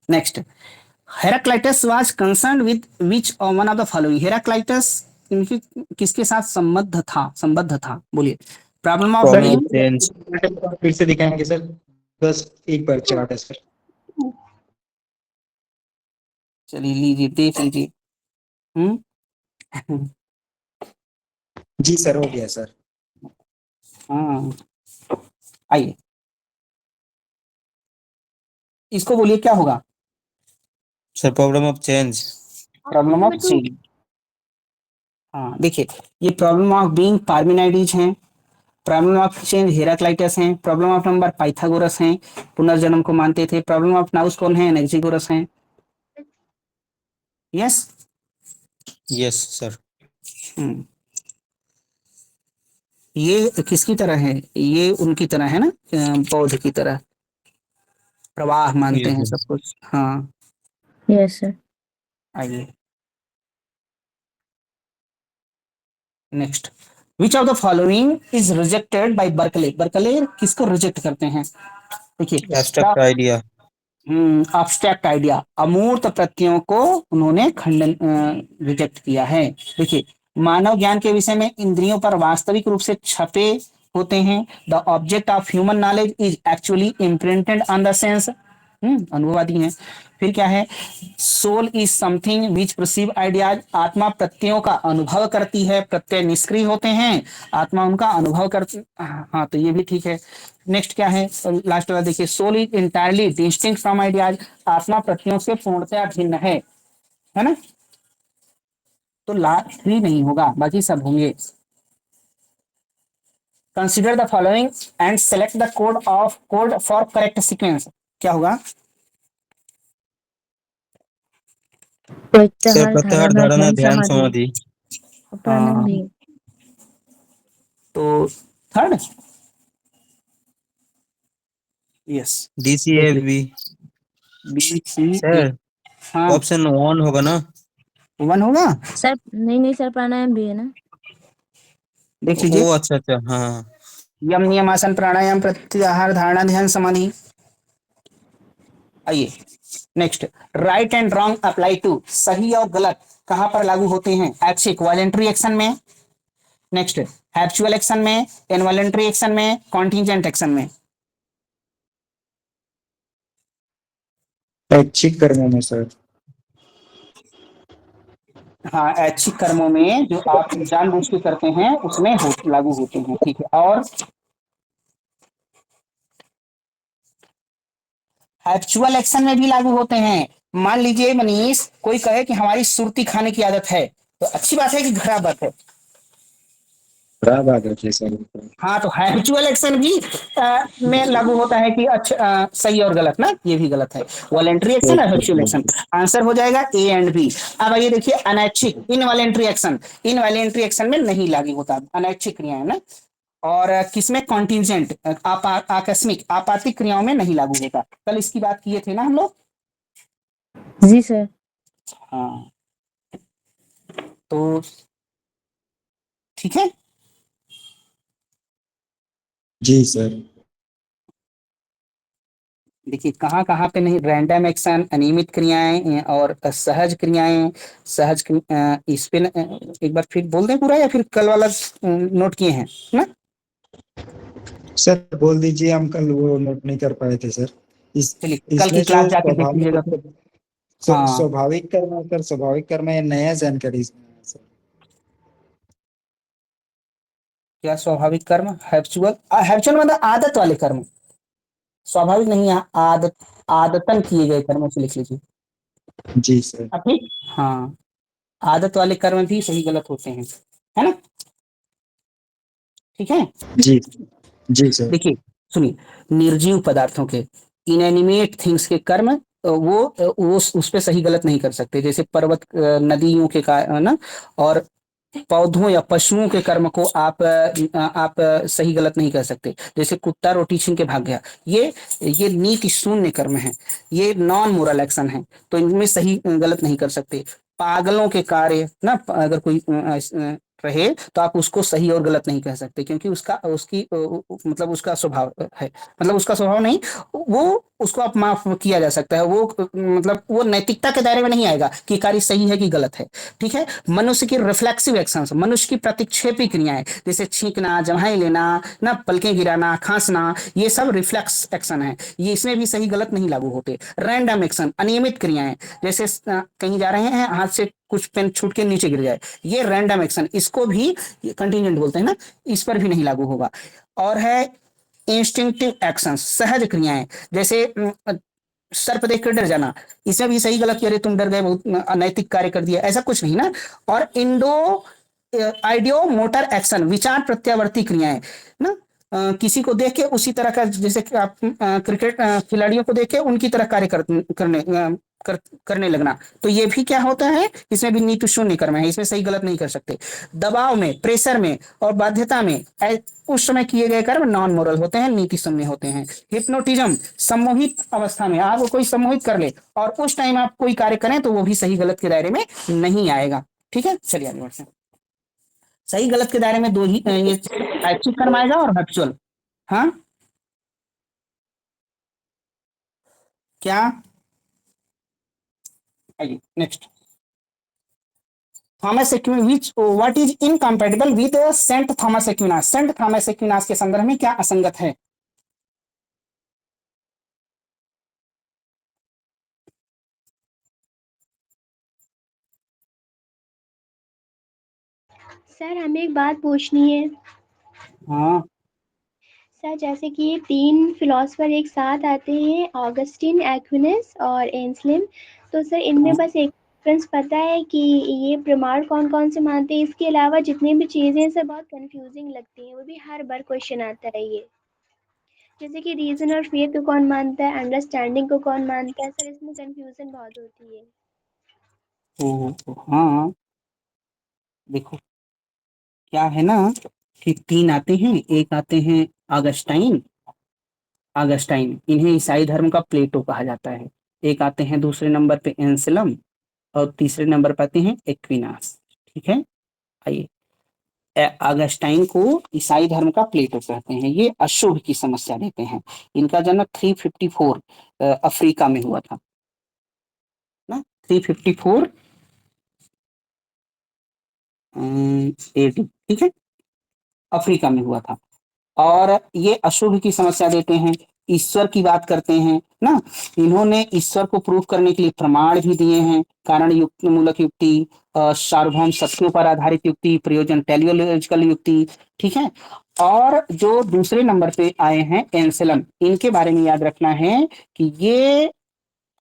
Next, Heraclitus was concerned with which one of the following. Heraclitus किसके साथ संबद्ध था? बोलिए। Problem of problem of being, change. फिर से दिखाएंगे सर, बस एक बार चार्ट है सर। चलिए लीजिए, देख लीजिए। हम्म जी सर, हो गया सर। हाँ, आइए, इसको बोलिए क्या होगा? Sir problem of change. Problem of change. हाँ देखिए, ये प्रॉब्लम ऑफ बीइंग पार्मेनाइडीज हैं, प्रॉब्लम ऑफ चेंज हेराक्लाइटस हैं, प्रॉब्लम ऑफ नंबर पाइथागोरस हैं, पुनर्जन्म को मानते थे। प्रॉब्लम ऑफ नाउस कौन है? एनेक्सिगोरस हैं। यस। Yes sir. ये किसकी तरह है? ये उनकी तरह है ना, बौद्ध की तरह प्रवाह मानते हैं सब यस कुछ। हाँ, यस सर। आइए next, which of the following is rejected by Berkeley. Berkeley किसको रिजेक्ट करते हैं? देखिए, एब्स्ट्रैक्ट आइडिया। अब्स्ट्रैक्ट आइडिया, अमूर्त प्रत्ययों को उन्होंने खंडन रिजेक्ट किया है। देखिए, मानव ज्ञान के विषय में इंद्रियों पर वास्तविक रूप से छपे होते हैं। The object of human knowledge is actually imprinted on the sense. अनुभवादी हैं। फिर क्या है, soul is something which perceive ideas. आत्मा प्रत्ययों का अनुभव करती है, प्रत्यय निष्क्रिय होते हैं, आत्मा उनका अनुभव करती। हाँ, तो ये भी ठीक है। नेक्स्ट क्या है, लास्ट वाला देखिए, soul is entirely distinct from ideas. आत्मा प्रत्ययों से पूर्णतया भिन्न है ना। तो लास्ट 3 नहीं होगा, बाकी सब होंगे। Consider the following and select the code for correct sequence. क्या होगा? सर प्रत्याहार, प्रत्याहार धारणा, धारणा ध्यान, ध्यान समाधि, समाधि। प्राणायाम भी। तो थर्ड यस, डी सी देख एफ लीजिए। बी। बी सी ए, सर हाँ ऑप्शन 1 होगा ना? 1 होगा। सर नहीं सर, प्राणायाम भी है ना। देख ओ लीजिए, अच्छा अच्छा, हाँ। यम नियम आसन प्राणायाम प्रत्याहार धारणा ध्यान समाधि। आइए next, right and wrong apply to, सही और गलत कहां पर लागू होते हैं? ऐच्छिक वॉलेंट्री एक्शन में, नेक्स्ट हैप्चुअल एक्शन में, इनवॉलेंट्री एक्शन में, कॉन्टिजेंट एक्शन में। ऐच्छिक कर्मों में सर। हाँ, ऐच्छिक कर्मों में जो आप जानबूझ के करते हैं उसमें लागू होते हैं, ठीक है। और हैप्चुअल एक्शन में भी लागू होते हैं। मान लीजिए मनीष, कोई कहे कि हमारी सुर्ती खाने की आदत है, तो अच्छी बात है कि खराब बात है? खराब आदत है सर। हाँ, तो हैप्चुअल एक्शन भी में लागू होता है कि अच्छा, सही और गलत ना, ये भी गलत है। वॉलेंट्री एक्शन और हैप्चुअल एक्शन, आंसर हो जाएगा ए एंड बी। अब आइए देखिए अनैच्छिक इनवॉलेंट्री एक्शन, इनवॉलेंट्री एक्शन में नहीं लागू होता अनैच्छिक क्रियाएं ना। और किसमें? कॉन्टिजेंट आकस्मिक आपातिक क्रियाओं में नहीं लागू होता। कल इसकी बात किए थे ना हम लोग। जी सर। हाँ, तो ठीक है। जी सर। देखिए कहाँ कहाँ पे नहीं, रैंडम एक्शन, अनियमित क्रियाएं और सहज क्रियाएं। इस पे एक बार फिर बोल दें पूरा, या फिर कल वाला नोट किए हैं ना? सर बोल दीजिए, हम कल वो नोट नहीं कर पाए थे सर। इस चलिए कल की इसमें क्लास जो जाके देख लीजिएगा फिर। हाँ, स्वाभाविक कर्म होकर स्वाभाविक कर्म है, नया जानकारी इसमें है सर। क्या स्वाभाविक कर्म? हैप्चुअल, हैप्चुअल मतलब आदत वाले कर्म, स्वाभाविक नहीं है, आदत आदतन किए गए कर्मों से लिख लीजिए। जी सर। ठीक, हाँ, आदत वाले कर्म भी सही गलत होते हैं, है ना? ठीक है। जी जी सर। देखिए सुनिए, निर्जीव पदार्थों के, इनएनिमेट थिंग्स के कर्म, वो उस पे सही गलत नहीं कर सकते। जैसे पर्वत, नदियों के का ना, और पौधों या पशुओं के कर्म को आप सही गलत नहीं कर सकते। जैसे कुत्ता रोटी छीन के भाग गया, ये नीति शून्य कर्म है, ये नॉन मोरल एक्शन है, तो इनमें सही गलत नहीं कर सकते। पागलों के कार्य ना, अगर कोई रहे तो आप उसको सही और गलत नहीं कह सकते, क्योंकि उसका उसकी मतलब उसका स्वभाव है, मतलब उसका स्वभाव नहीं, वो उसको आप माफ किया जा सकता है, वो मतलब वो नैतिकता के दायरे में नहीं आएगा कि कार्य सही है कि गलत है। ठीक है। मनुष्य की रिफ्लेक्सिव एक्शंस, मनुष्य की प्रतिक्षेपी क्रियाएं, जैसे छींकना, जम्हाई लेना ना, पलकें गिराना, खांसना, ये सब रिफ्लेक्स एक्शन है, ये इसमें भी सही गलत नहीं लागू होते। रैंडम एक्शन, अनियमित क्रियाएं, जैसे कहीं जा रहे हैं, हाथ से कुछ पेन छूट के नीचे गिर जाए, ये रैंडम एक्शन, इसको भी कंटिजेंट बोलते हैं ना, इस पर भी नहीं लागू होगा। और है इंस्टिंक्टिव एक्शन, सहज क्रियाएं, जैसे सर्प देख कर डर जाना, इसमें भी सही गलत कि अरे तुम डर गए, बहुत अनैतिक कार्य कर दिया, ऐसा कुछ नहीं ना। और आइडियो मोटर एक्शन, विचार प्रत्यावर्ती क्रियाएं ना, किसी को देख के उसी तरह का, जैसे कि आप क्रिकेट खिलाड़ियों को देख के उनकी तरह कार्य करने लगना, तो ये भी क्या होता है, इसमें भी नीति शून्य कर्म है, इसमें सही गलत नहीं कर सकते। दबाव में, प्रेशर में और बाध्यता में उस समय किए गए कर्म नॉन मोरल होते हैं, नीति शून्य होते हैं। हिप्नोटिज्म, सम्मोहित अवस्था में आपको कोई सम्मोहित कर ले और उस टाइम आप कोई कार्य करें, तो वो भी सही गलत के दायरे में नहीं आएगा। ठीक है, चलिए आगे बढ़ते हैं। सही गलत के दायरे में दो ही ये ऐच्छिक कर्म आएगा और हैप्चुअल। हाँ, क्या? आइए next, Thomas Aquinas, what is incompatible with Saint Thomas Aquinas? सेंट थॉमस एक्विनास के संदर्भ में क्या असंगत है? सर हमें एक बात पूछनी है। हाँ, सर जैसे कि ये 3 फिलोसफर एक साथ आते हैं, ऑगस्टिन, एक्विनस और एंसलिम, तो सर इनमें बस एक डिफरेंस पता है कि ये प्रमाण कौन-कौन से मानते हैं, इसके अलावा जितनी भी चीज़ें हैं सर बहुत कन्फ्यूजिंग लगती हैं, वो भी हर बार क्वेश्चन आता है ये। जैसे कि रीज़न और फेथ को कौन मानता है, अंडरस्टैंडिंग को कौन मानता है, सर इसमें कन्फ्यूजन बहुत होती है। हाँ, देखो क्या है ना, कि 3 आते हैं, एक आते हैं ऑगस्टाइन, ऑगस्टाइन, इन्हें ईसाई धर्म का प्लेटो कहा जाता है। एक आते हैं दूसरे नंबर पे एंसेलम, और तीसरे नंबर पर आते हैं एक्विनास। ठीक है, आइए, ऑगस्टाइन को ईसाई धर्म का प्लेटो कहते हैं। ये अशुभ की समस्या देते हैं। इनका जन्म 354 अफ्रीका में हुआ था ना, 354 AD, ठीक है, अफ्रीका में हुआ था। और ये अशुभ की समस्या देते हैं, ईश्वर की बात करते हैं ना। इन्होंने ईश्वर को प्रूव करने के लिए प्रमाण भी दिए हैं, कारण युक्त मूलक युक्ति, सार्वभौम सत्यों पर आधारित युक्ति, प्रयोजन टेलियोलॉजिकल युक्ति। ठीक है, और जो दूसरे नंबर पे आए हैं एंसेलम, इनके बारे में याद रखना है कि ये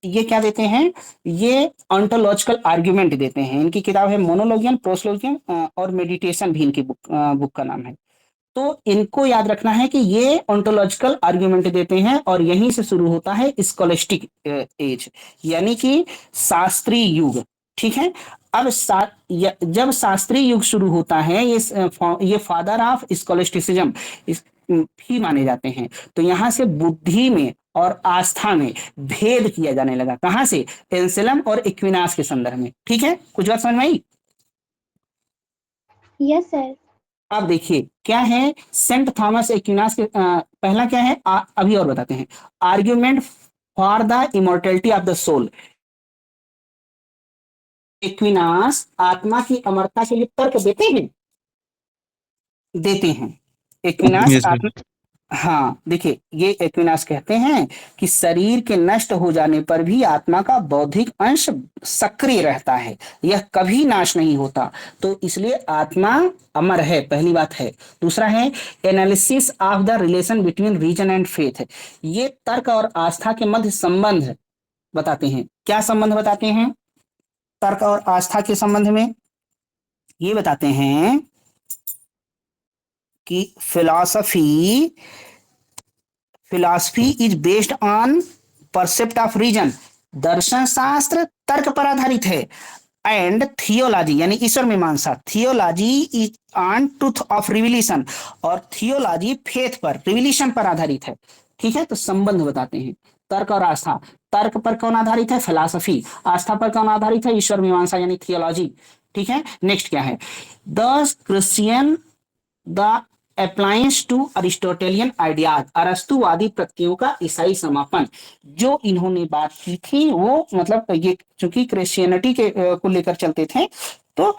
क्या देते हैं, ये ऑन्टोलॉजिकल आर्ग्यूमेंट देते हैं। इनकी किताब है मोनोलॉजियन, प्रोसलॉजियन और मेडिटेशन भी इनकी बुक का नाम है। तो इनको याद रखना है कि ये ऑन्टोलॉजिकल आर्ग्यूमेंट देते हैं, और यहीं से शुरू होता है स्कॉलिस्टिक एज, यानी कि शास्त्रीय युग। ठीक है, अब जब शास्त्रीय युग शुरू होता है, ये फादर ऑफ स्कॉलिस्टिसिज्म भी माने जाते हैं। तो यहाँ से बुद्धि में और आस्था में भेद किया जाने लगा। कहाँ से? एंसेलम और एक्विनास के संदर्भ में। ठीक है, कुछ बात समझ में आई? Yes sir. अब देखिए क्या है सेंट थॉमस एक्विनास के पहला क्या है, अभी और बताते हैं। Argument for the immortality of the soul. Aquinas आत्मा की अमरता के लिए तर्क देते हैं, एक्विनास Yes, sir. आत्मा, हाँ देखिए, ये एक्विनास कहते हैं कि शरीर के नष्ट हो जाने पर भी आत्मा का बौद्धिक अंश सक्रिय रहता है, यह कभी नाश नहीं होता। तो इसलिए आत्मा अमर है, पहली बात है। दूसरा है analysis of the relation between reason and faith. ये तर्क और आस्था के मध्य संबंध बताते हैं। क्या संबंध बताते हैं तर्क और आस्था के संबंध में? ये बताते हैं कि philosophy is based on percept of reason. दर्शन शास्त्र तर्क पर आधारित है। एंड थियोलॉजी यानी ईश्वर मीमांसा, theology is on truth of revelation, और थियोलॉजी फेथ पर, रिविलेशन पर आधारित है। ठीक है, तो संबंध बताते हैं तर्क और आस्था। तर्क पर कौन आधारित है? फिलॉसफी। आस्था पर कौन आधारित है? ईश्वर मीमांसा यानी थियोलॉजी। ठीक है, नेक्स्ट क्या है? The Christian the appliance to Aristotelian ideas. अरस्तुवादी प्रत्ययों का ईसाई समापन। जो इन्होंने बात की थी वो, मतलब ये चूंकि क्रिश्चियनिटी के को लेकर चलते थे, तो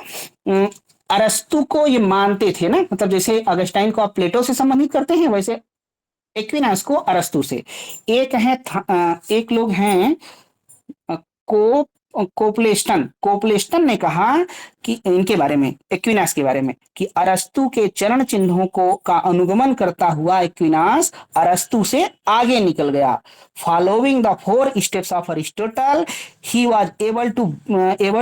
अरस्तु को ये मानते थे ना, मतलब जैसे अगस्टाइन को आप प्लेटो से संबंधित करते हैं, वैसे एक्विनास को अरस्तु से। एक लोग हैं कोपलेस्टन ने कहा कि इनके बारे में, एक्विनास के बारे में, कि अरस्तु के चरण चिन्हों का अनुगमन करता हुआ एक्विनास अरस्तु से आगे निकल गया। Following the 4 steps of Aristotle he was able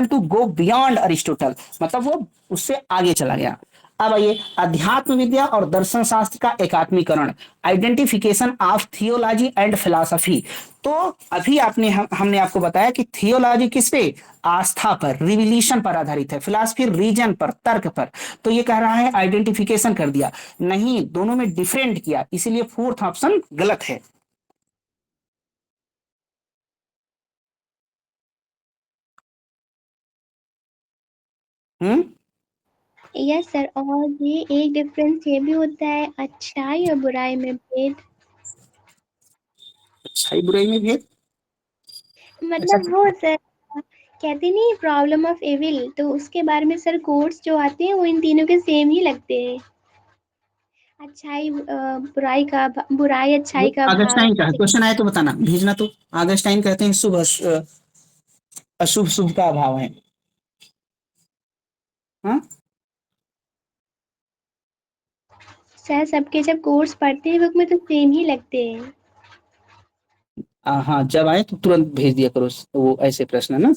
to go beyond Aristotle, मतलब वो उससे आगे चला गया। अब आइए, अध्यात्म विद्या और दर्शन शास्त्र का एकात्मीकरण, identification of theology and philosophy. तो अभी हमने आपको बताया कि थियोलॉजी किस पे? आस्था पर, रिविलेशन पर आधारित है। फिलॉसफी रीजन पर, तर्क पर। तो ये कह रहा है आइडेंटिफिकेशन कर दिया, नहीं, दोनों में डिफरेंट किया, इसीलिए फोर्थ ऑप्शन गलत है। Yes sir. और ये एक डिफरेंस ये भी होता है, अच्छाई और बुराई में भेद। अच्छाई बुराई में भेद, मतलब वो सर कहते नहीं प्रॉब्लम ऑफ एविल, तो उसके बारे में सर कोर्स जो आते हैं वो इन तीनों के सेम ही लगते हैं। अच्छाई बुराई का, बुराई अच्छाई का भाव। अगस्टाइन का क्वेश्चन आया तो बताना, भेजना तो। अगस्टाइन कहते हैं शुभ अशुभ शुभ का अभाव है। हाँ सर सबके जब कोर्स पढ़ते हैं वक्त में तो सेम ही लगते हैं। हाँ, जब आए तो तुरंत भेज दिया करो वो ऐसे प्रश्न ना।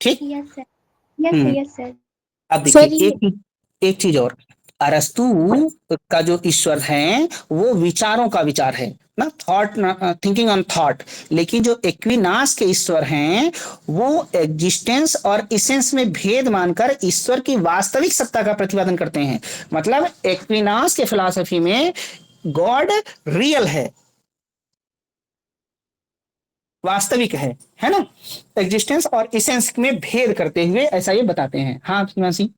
ठीक। Yes sir, yes sir, yes sir. अब देखिए एक चीज और, अरस्तु का जो ईश्वर है वो विचारों का विचार है ना, थॉट, थिंकिंग ऑन थॉट। लेकिन जो एक्विनास के ईश्वर हैं वो एग्जिस्टेंस और इसेंस में भेद मानकर ईश्वर की वास्तविक सत्ता का प्रतिपादन करते हैं। मतलब एक्विनास के फिलॉसफी में गॉड रियल है, वास्तविक है ना। एग्जिस्टेंस और इसेंस में भेद करते हुए ऐसा ये बताते हैं। हाँ मासी।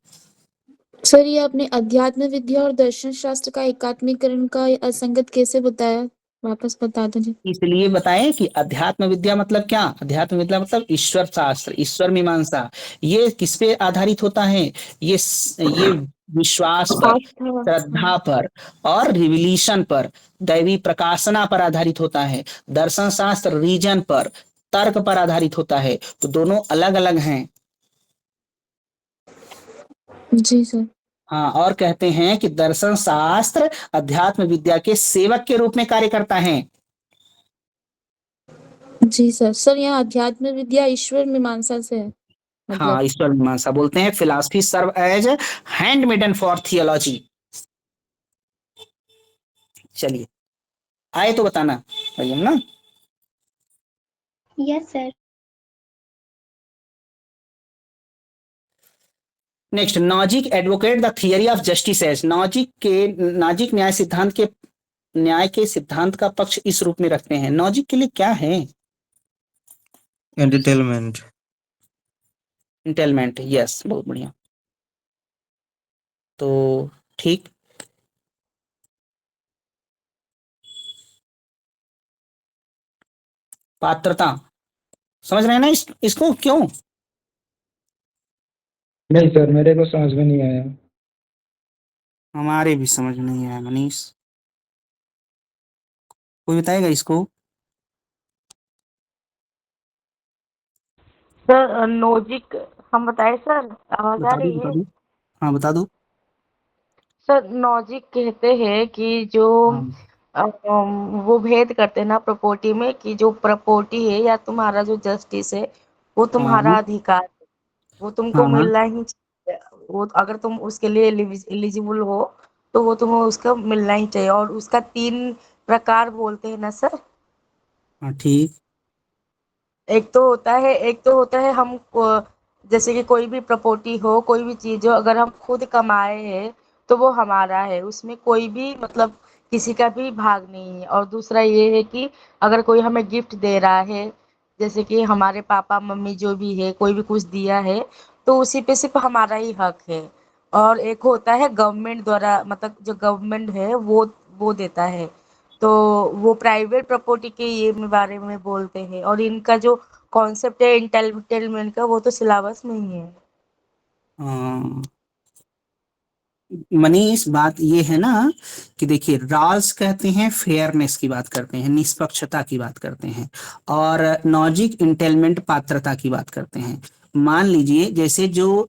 सर ये आपने अध्यात्म विद्या और दर्शन शास्त्र का एकात्मीकरण का असंगत कैसे बताया, वापस बता दीजिए। इसलिए बताएं कि अध्यात्म विद्या मतलब क्या, अध्यात्म विद्या मतलब ईश्वर शास्त्र, ईश्वर मीमांसा। ये किस पे आधारित होता है, ये विश्वास पर, श्रद्धा पर और रिविलीशन पर, दैवी प्रकाशना पर आधारित होता है। दर्शन शास्त्र रीजन पर, तर्क पर आधारित होता है। तो दोनों अलग अलग हैं। जी सर। हाँ, और कहते हैं कि दर्शन शास्त्र अध्यात्म विद्या के सेवक के रूप में कार्य करता है। जी सर। सर यहाँ अध्यात्म विद्या ईश्वर मीमांसा से है मतलब। हाँ, ईश्वर मीमांसा बोलते हैं। Philosophy serve as handmaiden for theology. चलिए, आए तो बताना भैया ना। Yes sir. Next, Nozick advocate the theory of justice as. Nozick न्याय के सिद्धांत का पक्ष इस रूप में रखते हैं। नॉजिक के लिए क्या है? एंटरटेनमेंट। इंटेलमेंट, यस, बहुत बढ़िया। तो ठीक, पात्रता समझ रहे हैं ना इसको क्यों? नहीं सर, मेरे को समझ में नहीं आया। हमारे भी समझ नहीं आया मनीष, कोई बताएगा इसको? सर नॉजिक हम बताए सर, आवाज आ बता दो रही बता है? दो। हाँ बता दो। सर नॉजिक कहते हैं कि जो हाँ वो भेद करते हैं ना प्रॉपर्टी में, कि जो प्रॉपर्टी है या तुम्हारा जो जस्टिस है वो तुम्हारा हाँ अधिकार है, वो तुमको हाँ हाँ। मिलना ही चाहिए। वो अगर तुम उसके लिए एलिजिबल हो तो वो तुम्हें उसका मिलना ही चाहिए। और उसका 3 प्रकार बोलते हैं ना सर। हाँ ठीक। एक तो होता है हम जैसे कि कोई भी प्रॉपर्टी हो, कोई भी चीज हो, अगर हम खुद कमाए हैं तो वो हमारा है, उसमें कोई भी मतलब किसी का भी भाग नहीं है। और दूसरा ये है कि अगर कोई हमें गिफ्ट दे रहा है, जैसे कि हमारे पापा मम्मी जो भी है कोई भी कुछ दिया है, तो उसी पे सिर्फ हमारा ही हक है। और एक होता है गवर्नमेंट द्वारा, मतलब जो गवर्नमेंट है वो देता है, तो वो प्राइवेट प्रॉपर्टी के ये बारे में बोलते हैं। और इनका जो कॉन्सेप्ट है इंटेलमेंट का, वो तो सिलेबस में ही है। हाँ मनीष, बात ये है ना कि देखिए, रॉल्स कहते हैं फेयरनेस की बात करते हैं, निष्पक्षता की बात करते हैं, और नॉजिक इंटेलमेंट पात्रता की बात करते हैं। मान लीजिए जैसे जो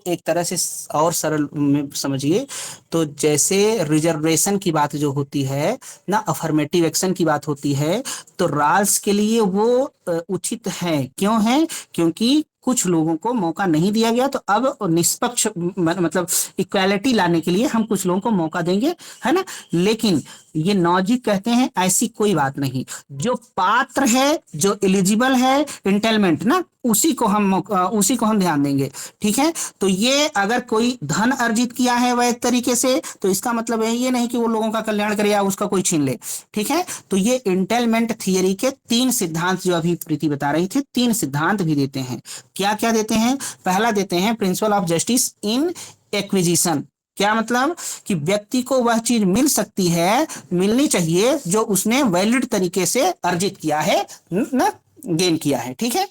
एक तरह से और सरल में समझिए, तो जैसे रिजर्वेशन की बात जो होती है ना, अफर्मेटिव एक्शन की बात होती है, तो रॉल्स के लिए वो उचित है। क्यों है? क्योंकि कुछ लोगों को मौका नहीं दिया गया, तो अब निष्पक्ष मतलब इक्वालिटी लाने के लिए हम कुछ लोगों को मौका देंगे, है ना। लेकिन ये नॉजिक कहते हैं ऐसी कोई बात नहीं। जो पात्र है, जो एलिजिबल है, इंटेलमेंट ना, उसी को हम ध्यान देंगे। ठीक है, तो ये अगर कोई धन अर्जित किया है वैध तरीके से, तो इसका मतलब है ये नहीं कि वो लोगों का कल्याण करे या उसका कोई छीन ले। ठीक है, तो ये इंटेलमेंट थियरी के 3 सिद्धांत जो अभी प्रीति बता रही थी, 3 सिद्धांत भी देते हैं। क्या क्या देते हैं? पहला देते हैं principle of justice in acquisition. क्या मतलब? कि व्यक्ति को वह चीज मिल सकती है, मिलनी चाहिए, जो उसने वैलिड तरीके से अर्जित किया है ना, गेन किया है। ठीक है,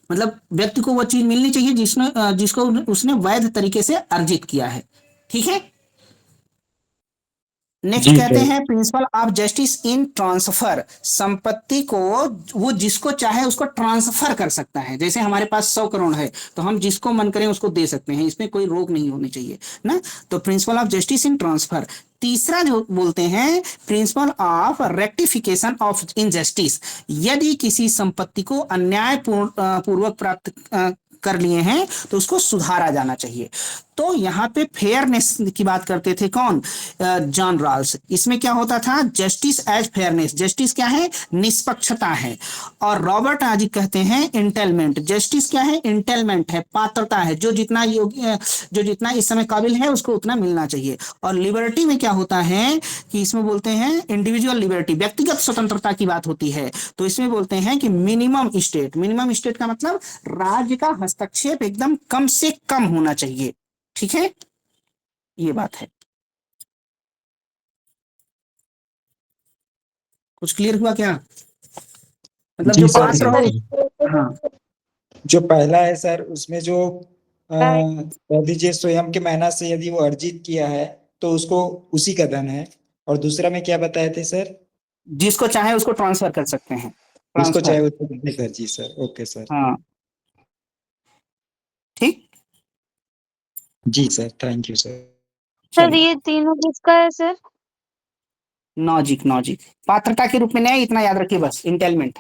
मतलब व्यक्ति को वह चीज मिलनी चाहिए जिसको उसने वैध तरीके से अर्जित किया है। ठीक है, नेक्स्ट जी कहते सर। हैं principle of justice in transfer. संपत्ति को वो जिसको चाहे उसको ट्रांसफर कर सकता है। जैसे हमारे पास 100 करोड़ है, तो हम जिसको मन करें उसको दे सकते हैं, इसमें कोई रोक नहीं होनी चाहिए ना। तो principle of justice in transfer. तीसरा जो बोलते हैं principle of rectification of injustice. यदि किसी संपत्ति को अन्याय पूर्वक प्राप्त कर लिए हैं तो उसको सुधारा जाना चाहिए। तो यहाँ पे फेयरनेस की बात करते थे कौन? John Rawls. इसमें क्या होता था? Justice as fairness. जस्टिस क्या है? निष्पक्षता है। और रॉबर्ट आजी कहते हैं इंटेलमेंट। जस्टिस क्या है? इंटेलमेंट है, पात्रता है, जो जितना योग्य, जो जितना इस समय काबिल है उसको उतना मिलना चाहिए। और लिबर्टी में क्या होता है कि इसमें बोलते हैं इंडिविजुअल लिबर्टी, व्यक्तिगत स्वतंत्रता की बात होती है। तो इसमें बोलते हैं कि मिनिमम स्टेट, मिनिमम स्टेट का मतलब राज्य का हस्तक्षेप एकदम कम से कम होना चाहिए। ठीक है, ये बात है। कुछ क्लियर हुआ क्या? मतलब जी जो सर, पात्र हो। हाँ, जो पहला है सर, उसमें जो कह दीजिए स्वयं के मेहनत से यदि वो अर्जित किया है तो उसको उसी का धन है। और दूसरा में क्या बताए थे सर? जिसको चाहे उसको ट्रांसफर कर सकते हैं, उसको ट्रांसफर। चाहे उसको कितने सर? जी सर, ओके सर। हाँ, ठीक। जी sir, thank you sir. Sir चलिए, ये तीनों किसका है सर? नॉजिक, नॉजिक पात्रता के रूप में नहीं, इतना याद रखिए बस, इंटेलमेंट।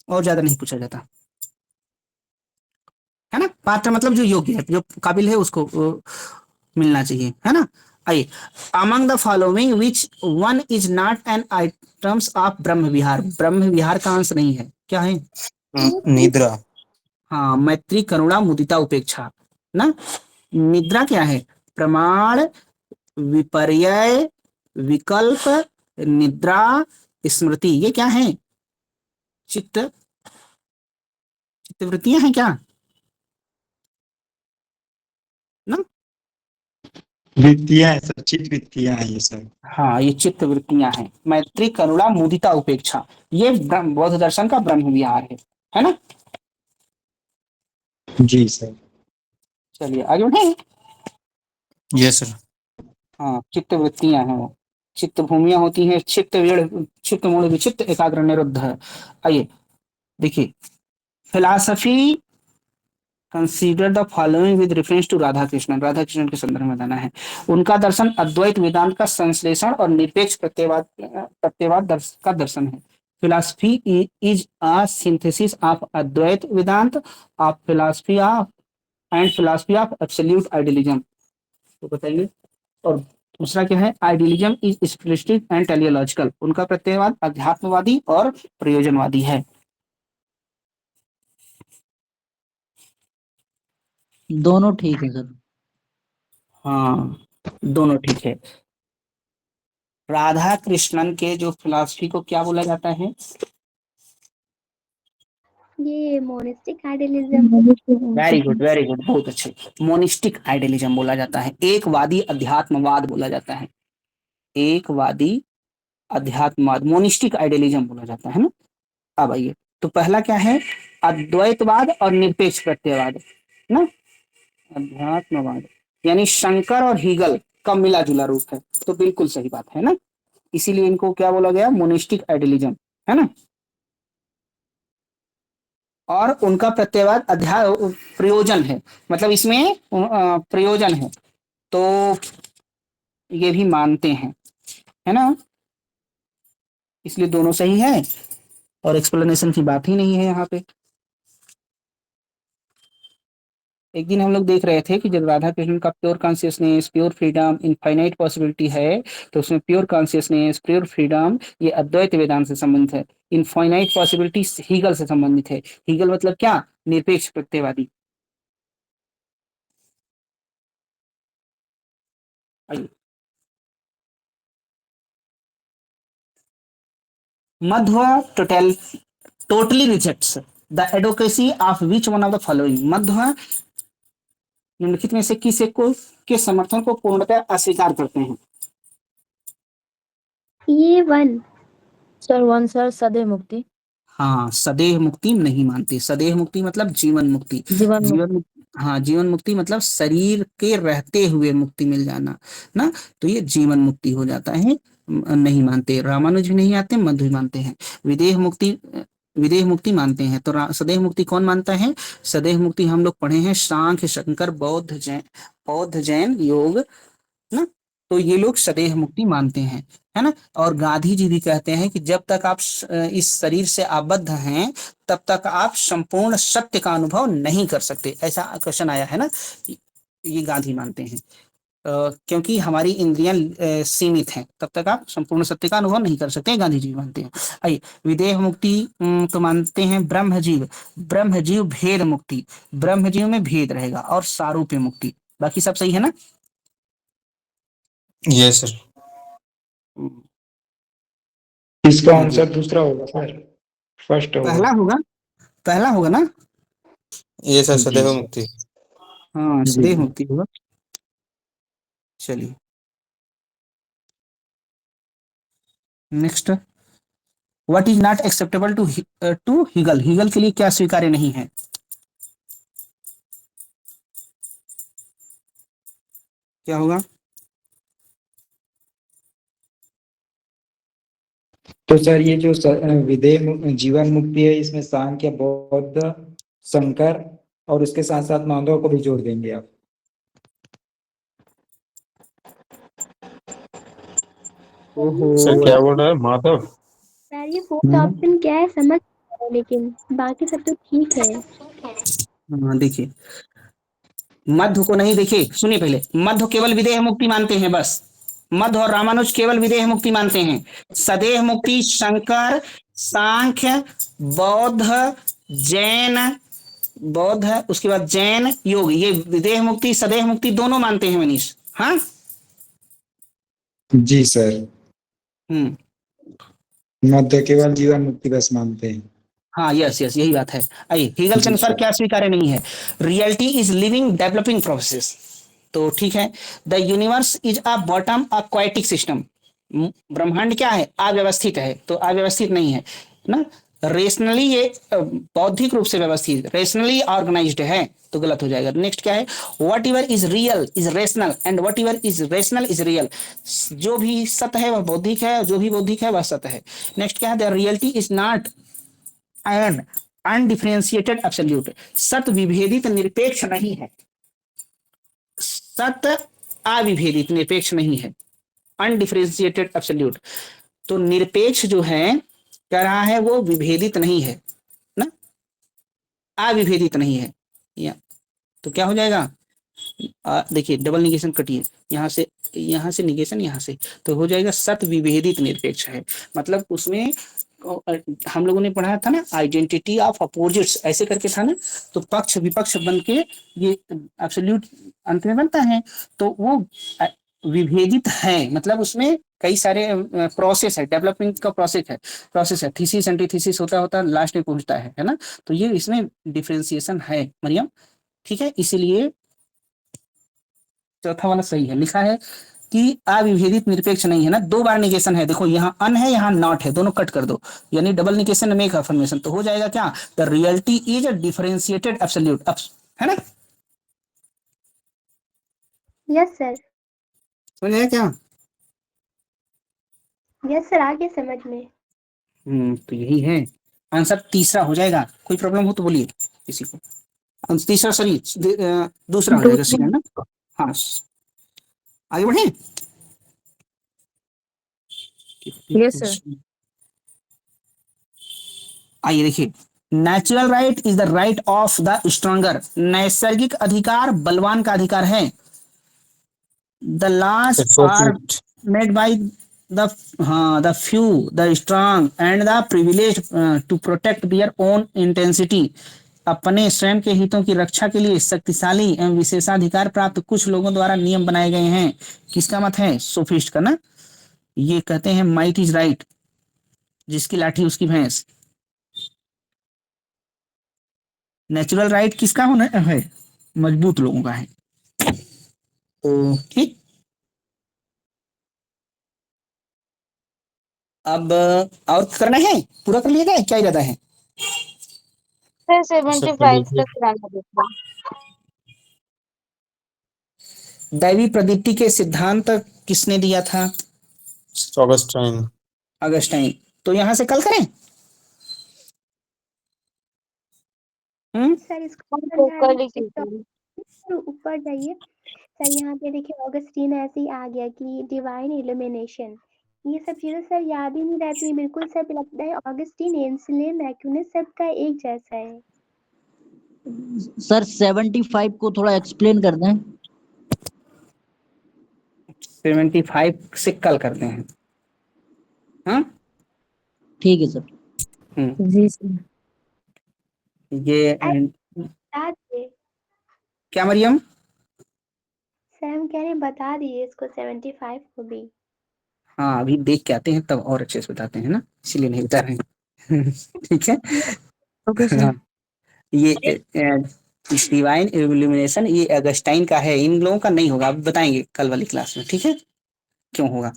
और ज्यादा नहीं पूछा जाता है ना। पात्र मतलब जो योग्य है, जो काबिल है उसको मिलना चाहिए, है ना। आइए, among the following which one is not N items of ब्रह्म विहार। ब्रह्म विहार का अंश नहीं है, क्या है? निद्रा। हाँ, मैत्री, करुणा, मुदिता, उपेक्षा ना। निद्रा क्या है? प्रमाण, विपर्यय, विकल्प, निद्रा, स्मृति, ये क्या है? चित्त, चित्तवृत्तियां हैं क्या ना। वृत्तियां हैं सर, चित्त वृत्तियां हैं ये सब। हाँ, ये चित्त वृत्तियां हैं। मैत्री, करुणा, मुदिता, उपेक्षा, ये बौद्ध दर्शन का ब्रह्म विहार है ना। जी सर। चलिए आगे बढ़े। Yes sir. हाँ, चित्त वृत्तियां हैं वो। चित्त भूमियां होती हैं, चित्त वीण, चित्त मूल विचित्त, एकाग्र निरुद्ध है। आइए देखिए, philosophy consider the following with reference to Radhakrishnan. Radhakrishnan के संदर्भ में बताना है। उनका दर्शन अद्वैत वेदांत का संश्लेषण और निरपेक्ष प्रत्ययवाद का दर्शन है। Philosophy is a synthesis of Advaita Vedanta, of philosophy of and philosophy of absolute idealism. तो बताइए। और दूसरा क्या है? Idealism is spiritistic and teleological. उनका प्रत्ययवाद अध्यात्मवादी और प्रयोजनवादी है। दोनों ठीक है सर। हाँ, दोनों ठीक है। राधा कृष्णन के जो फिलॉसफी को क्या बोला जाता है? ये monistic idealism. Very good, very good, बहुत अच्छे। मोनिस्टिक आइडियलिज्म बोला जाता है, एकवादी अध्यात्मवाद बोला जाता है। एकवादी अध्यात्मवाद, मोनिस्टिक आइडियलिज्म बोला जाता है ना। अब आइए, तो पहला क्या है? अद्वैतवाद और निरपेक्ष प्रत्ययवाद ना। अध्यात्मवाद यानी शंकर और हीगल का मिला जुला रूप है, तो बिल्कुल सही बात है ना। इसीलिए इनको क्या बोला गया? मोनिस्टिक आइडियलिज्म, है ना। और उनका प्रत्ययवाद प्रयोजन है, मतलब इसमें प्रयोजन है, तो ये भी मानते हैं, है ना। इसलिए दोनों सही है, और एक्सप्लेनेशन की बात ही नहीं है यहाँ पे। एक दिन हम लोग देख रहे थे कि जब राधा कृष्ण का pure consciousness, pure freedom, infinite possibility है, तो उसमें प्योर कॉन्शियसनेस, प्योर फ्रीडम, ये अद्वैत वेदांत से संबंधित है। इनफाइनाइट पॉसिबिलिटी हीगल से संबंधित है। हीगल मतलब क्या? निरपेक्ष प्रत्ययवादी। आइए, मध्व totally rejects the advocacy of which one of the following। मध्व निम्नलिखित में से किस एक को के समर्थन को पूर्णतः अस्वीकार करते हैं? ये वन। सर वन सर, सदैव मुक्ति। हाँ, सदेह मुक्ति नहीं मानते। सदेह मुक्ति मतलब जीवन मुक्ति। जीवन मुक्ति। जीवन हाँ, जीवन मुक्ति मतलब शरीर के रहते हुए मुक्ति मिल जाना ना, तो ये जीवन मुक्ति हो जाता है। नहीं मानते। रामानुज भी नहीं आते, मध्व भी मानते हैं। विदेह मुक्ति, विदेह मुक्ति मानते हैं। तो सदैव मुक्ति कौन मानता है? सदैव मुक्ति हम लोग पढ़े हैं, सांख्य, शंकर, बौद्ध, जैन योग ना। तो ये लोग सदेह मुक्ति मानते हैं, है ना। और गांधी जी भी कहते हैं कि जब तक आप इस शरीर से आबद्ध हैं तब तक आप संपूर्ण सत्य का अनुभव नहीं कर सकते, ऐसा क्वेश्चन आया है ना। ये गांधी मानते हैं क्योंकि हमारी इंद्रियां सीमित हैं, तब तक आप संपूर्ण सत्य का अनुभव नहीं कर सकते, गांधी जी मानते हैं। आइए, विदेह मुक्ति तो मानते हैं ब्रह्मजीव। ब्रह्मजीव भेद मुक्ति, ब्रह्मजीव में भेद रहेगा, और सारूप्य मुक्ति। बाकी सब सही है ना। Yes sir. इसका आंसर दूसरा होगा सर, फर्स्ट होगा। पहला होगा ना। ये सर सदैव मुक्ति। हाँ, सदैव मुक्ति होगा। चलिए next, what is not acceptable to Hegel. Hegel के लिए क्या स्वीकार्य नहीं है। क्या होगा। तो सर ये जो विदेह जीवन मुक्ति है, इसमें सांख्य, बौद्ध, शंकर और उसके साथ साथ माधव को भी जोड़ देंगे आप। सर क्या बोल रहा है माधव। सर ये फोर्थ ऑप्शन क्या है समझ नहीं आया, लेकिन बाकी सब तो ठीक है। हाँ देखिए, मध्य को नहीं, देखिए सुनिए पहले, मध्य केवल विदेह मुक्ति मानते हैं बस। मध्य और रामानुज केवल विदेह मुक्ति मानते हैं। सदेह मुक्ति शंकर, सांख्य, बौद्ध, जैन, बौद्ध उसके बाद जैन, योग, ये विदेह मुक्ति सदेह मुक्ति दोनों मानते हैं मनीष। हाँ जी सर। हम्म, मध्य केवल जीवन मुक्ति बस मानते हैं। हाँ यस यस, यही बात है। आइए, हीगल के अनुसार क्या स्वीकार्य नहीं है। Reality is living developing process, तो ठीक है। The universe is a bottom aquatic system, ब्रह्मांड क्या है, अव्यवस्थित है, तो अव्यवस्थित नहीं है ना। रेशनली, ये बौद्धिक रूप से व्यवस्थित, रेशनली ऑर्गेनाइज्ड है, तो गलत हो जाएगा। नेक्स्ट क्या है, what ever is real is rational and what ever is rational is real. जो भी सत्य है वह बौद्धिक है, जो भी बौद्धिक है वह सत्य है। नेक्स्ट क्या है, the reality is not and undifferentiated absolute, सत्य विभेदित निरपेक्ष नहीं है। सत्य अविभेदित निरपेक्ष नहीं है, अनडिफरेंशिएटेड एब्सोल्यूट। तो निरपेक्ष जो है कह रहा है वो विभेदित नहीं है ना, अविभेदित नहीं है। या तो क्या हो जाएगा, देखिए डबल निगेशन कटिए, यहाँ से निगेशन, यहाँ से, तो हो जाएगा सत्य विभेदित निरपेक्ष है। मतलब उसमें हम लोगों ने पढ़ा था ना, आइडेंटिटी ऑफ अपोजिट्स ऐसे करके था ना, तो पक्ष विपक्ष बन के ये एब्सोल्यूट अंत में बनता है, तो वो विभेदित है, मतलब उसमें कई सारे प्रोसेस है, डेवलपमेंट का प्रोसेस है, थीसिस एंटीथीसिस होता लास्ट में पहुंचता है ना। तो ये इसमें डिफरेंशिएशन है मरियम, ठीक है। इसीलिए चौथा वाला सही है, लिखा है कि अविभेदित निरपेक्ष नहीं है ना, दो बार निगेशन है, देखो यहाँ अन है यहाँ नॉट है, दोनों कट कर दो, यानी डबल निगेशन मेक अफर्मेशन, तो हो जाएगा क्या, the reality is a differentiated absolute, है ना। Yes sir. समझ आया क्या। यस सर, आगे समझ में। तो यही है आंसर, तीसरा हो जाएगा। कोई प्रॉब्लम हो तो बोलिए किसी को। तीसरा सॉरी दूसरा हो जाएगा, सी है ना। हाँ आगे बढ़े। Yes sir. आइए देखिए, natural right is the right of the stronger, नैसर्गिक अधिकार बलवान का अधिकार है। The laws are made by the few, the strong and the privilege to protect their own intensity, अपने स्वयं के हितों की रक्षा के लिए शक्तिशाली एवं विशेषाधिकार प्राप्त कुछ लोगों द्वारा नियम बनाए गए हैं। किसका मत है, सोफिस्ट का ना। ये कहते हैं माइट इज राइट, जिसकी लाठी उसकी भैंस। नेचुरल राइट किसका होना है, मजबूत लोगों का है। तो ठीक, अब और करना है, पूरा कर लिएगा, क्या इरादा है। सर 75 तक कराना देता। दैवी प्रदीप्ति के सिद्धांत किसने दिया था, ऑगस्टाइन। अगस्टाइन। तो यहां से कल करें। सर इसको ऊपर जाइए, सर यहाँ पे देखिए ऑगस्टीन ऐसे ही आ गया कि डिवाइन इल्यूमिनेशन, ये सब चीजें सर याद ही नहीं रहती, बिल्कुल सब लगता है ऑगस्टीन, एंसिलियन, एक्विनस सबका एक जैसा है। सर 75 को थोड़ा एक्सप्लेन कर दें। 75 से कल करते हैं। हाँ ठीक है सर। जी सर। ये बता दिए क्या मरियम? सर, हम कह रहे हैं बता दिए इसको 75 को भी। हाँ अभी देख के आते हैं तब और अच्छे से बताते हैं ना, इसीलिए नहीं बता रहे हैं। ठीक है। Okay sir. हाँ, ये डिवाइन इल्यूमिनेशन ये अगस्टाइन का है, इन लोगों का नहीं होगा, अब बताएंगे कल वाली क्लास में, ठीक है क्यों होगा।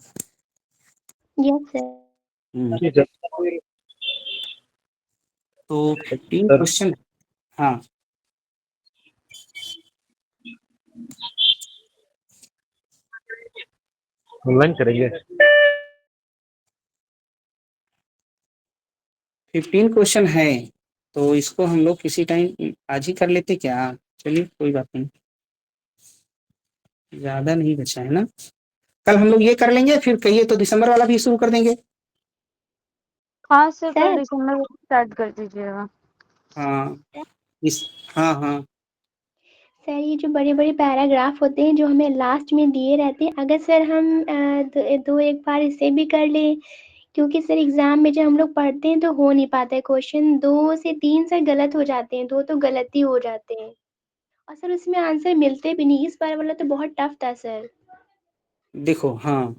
Yes sir. तो 15 क्वेश्चन। हाँ ऑनलाइन करेंगे। 15 क्वेश्चन है, तो इसको हम लोग किसी टाइम आज ही कर लेते क्या? चलिए कोई बात नहीं, ज्यादा नहीं बचा है ना। कल हम लोग ये कर लेंगे, फिर कहिए तो दिसंबर वाला भी शुरू कर देंगे। हाँ सर, कल सर दिसंबर में स्टार्ट कर दीजिएगा। हाँ इस हाँ हाँ सर ये जो बड़े बड़े पैराग्राफ होते हैं जो हमें लास्ट में दिए रहते हैं, अगर सर हम दो एक बार इसे भी कर लें, क्योंकि सर एग्जाम में जब हम लोग पढ़ते हैं तो हो नहीं पाता है, क्वेश्चन 2 से 3 सर गलत हो जाते हैं, 2 तो गलत ही हो जाते हैं, और सर उसमें आंसर मिलते भी नहीं। इस बार वाला तो बहुत टफ था सर। देखो हाँ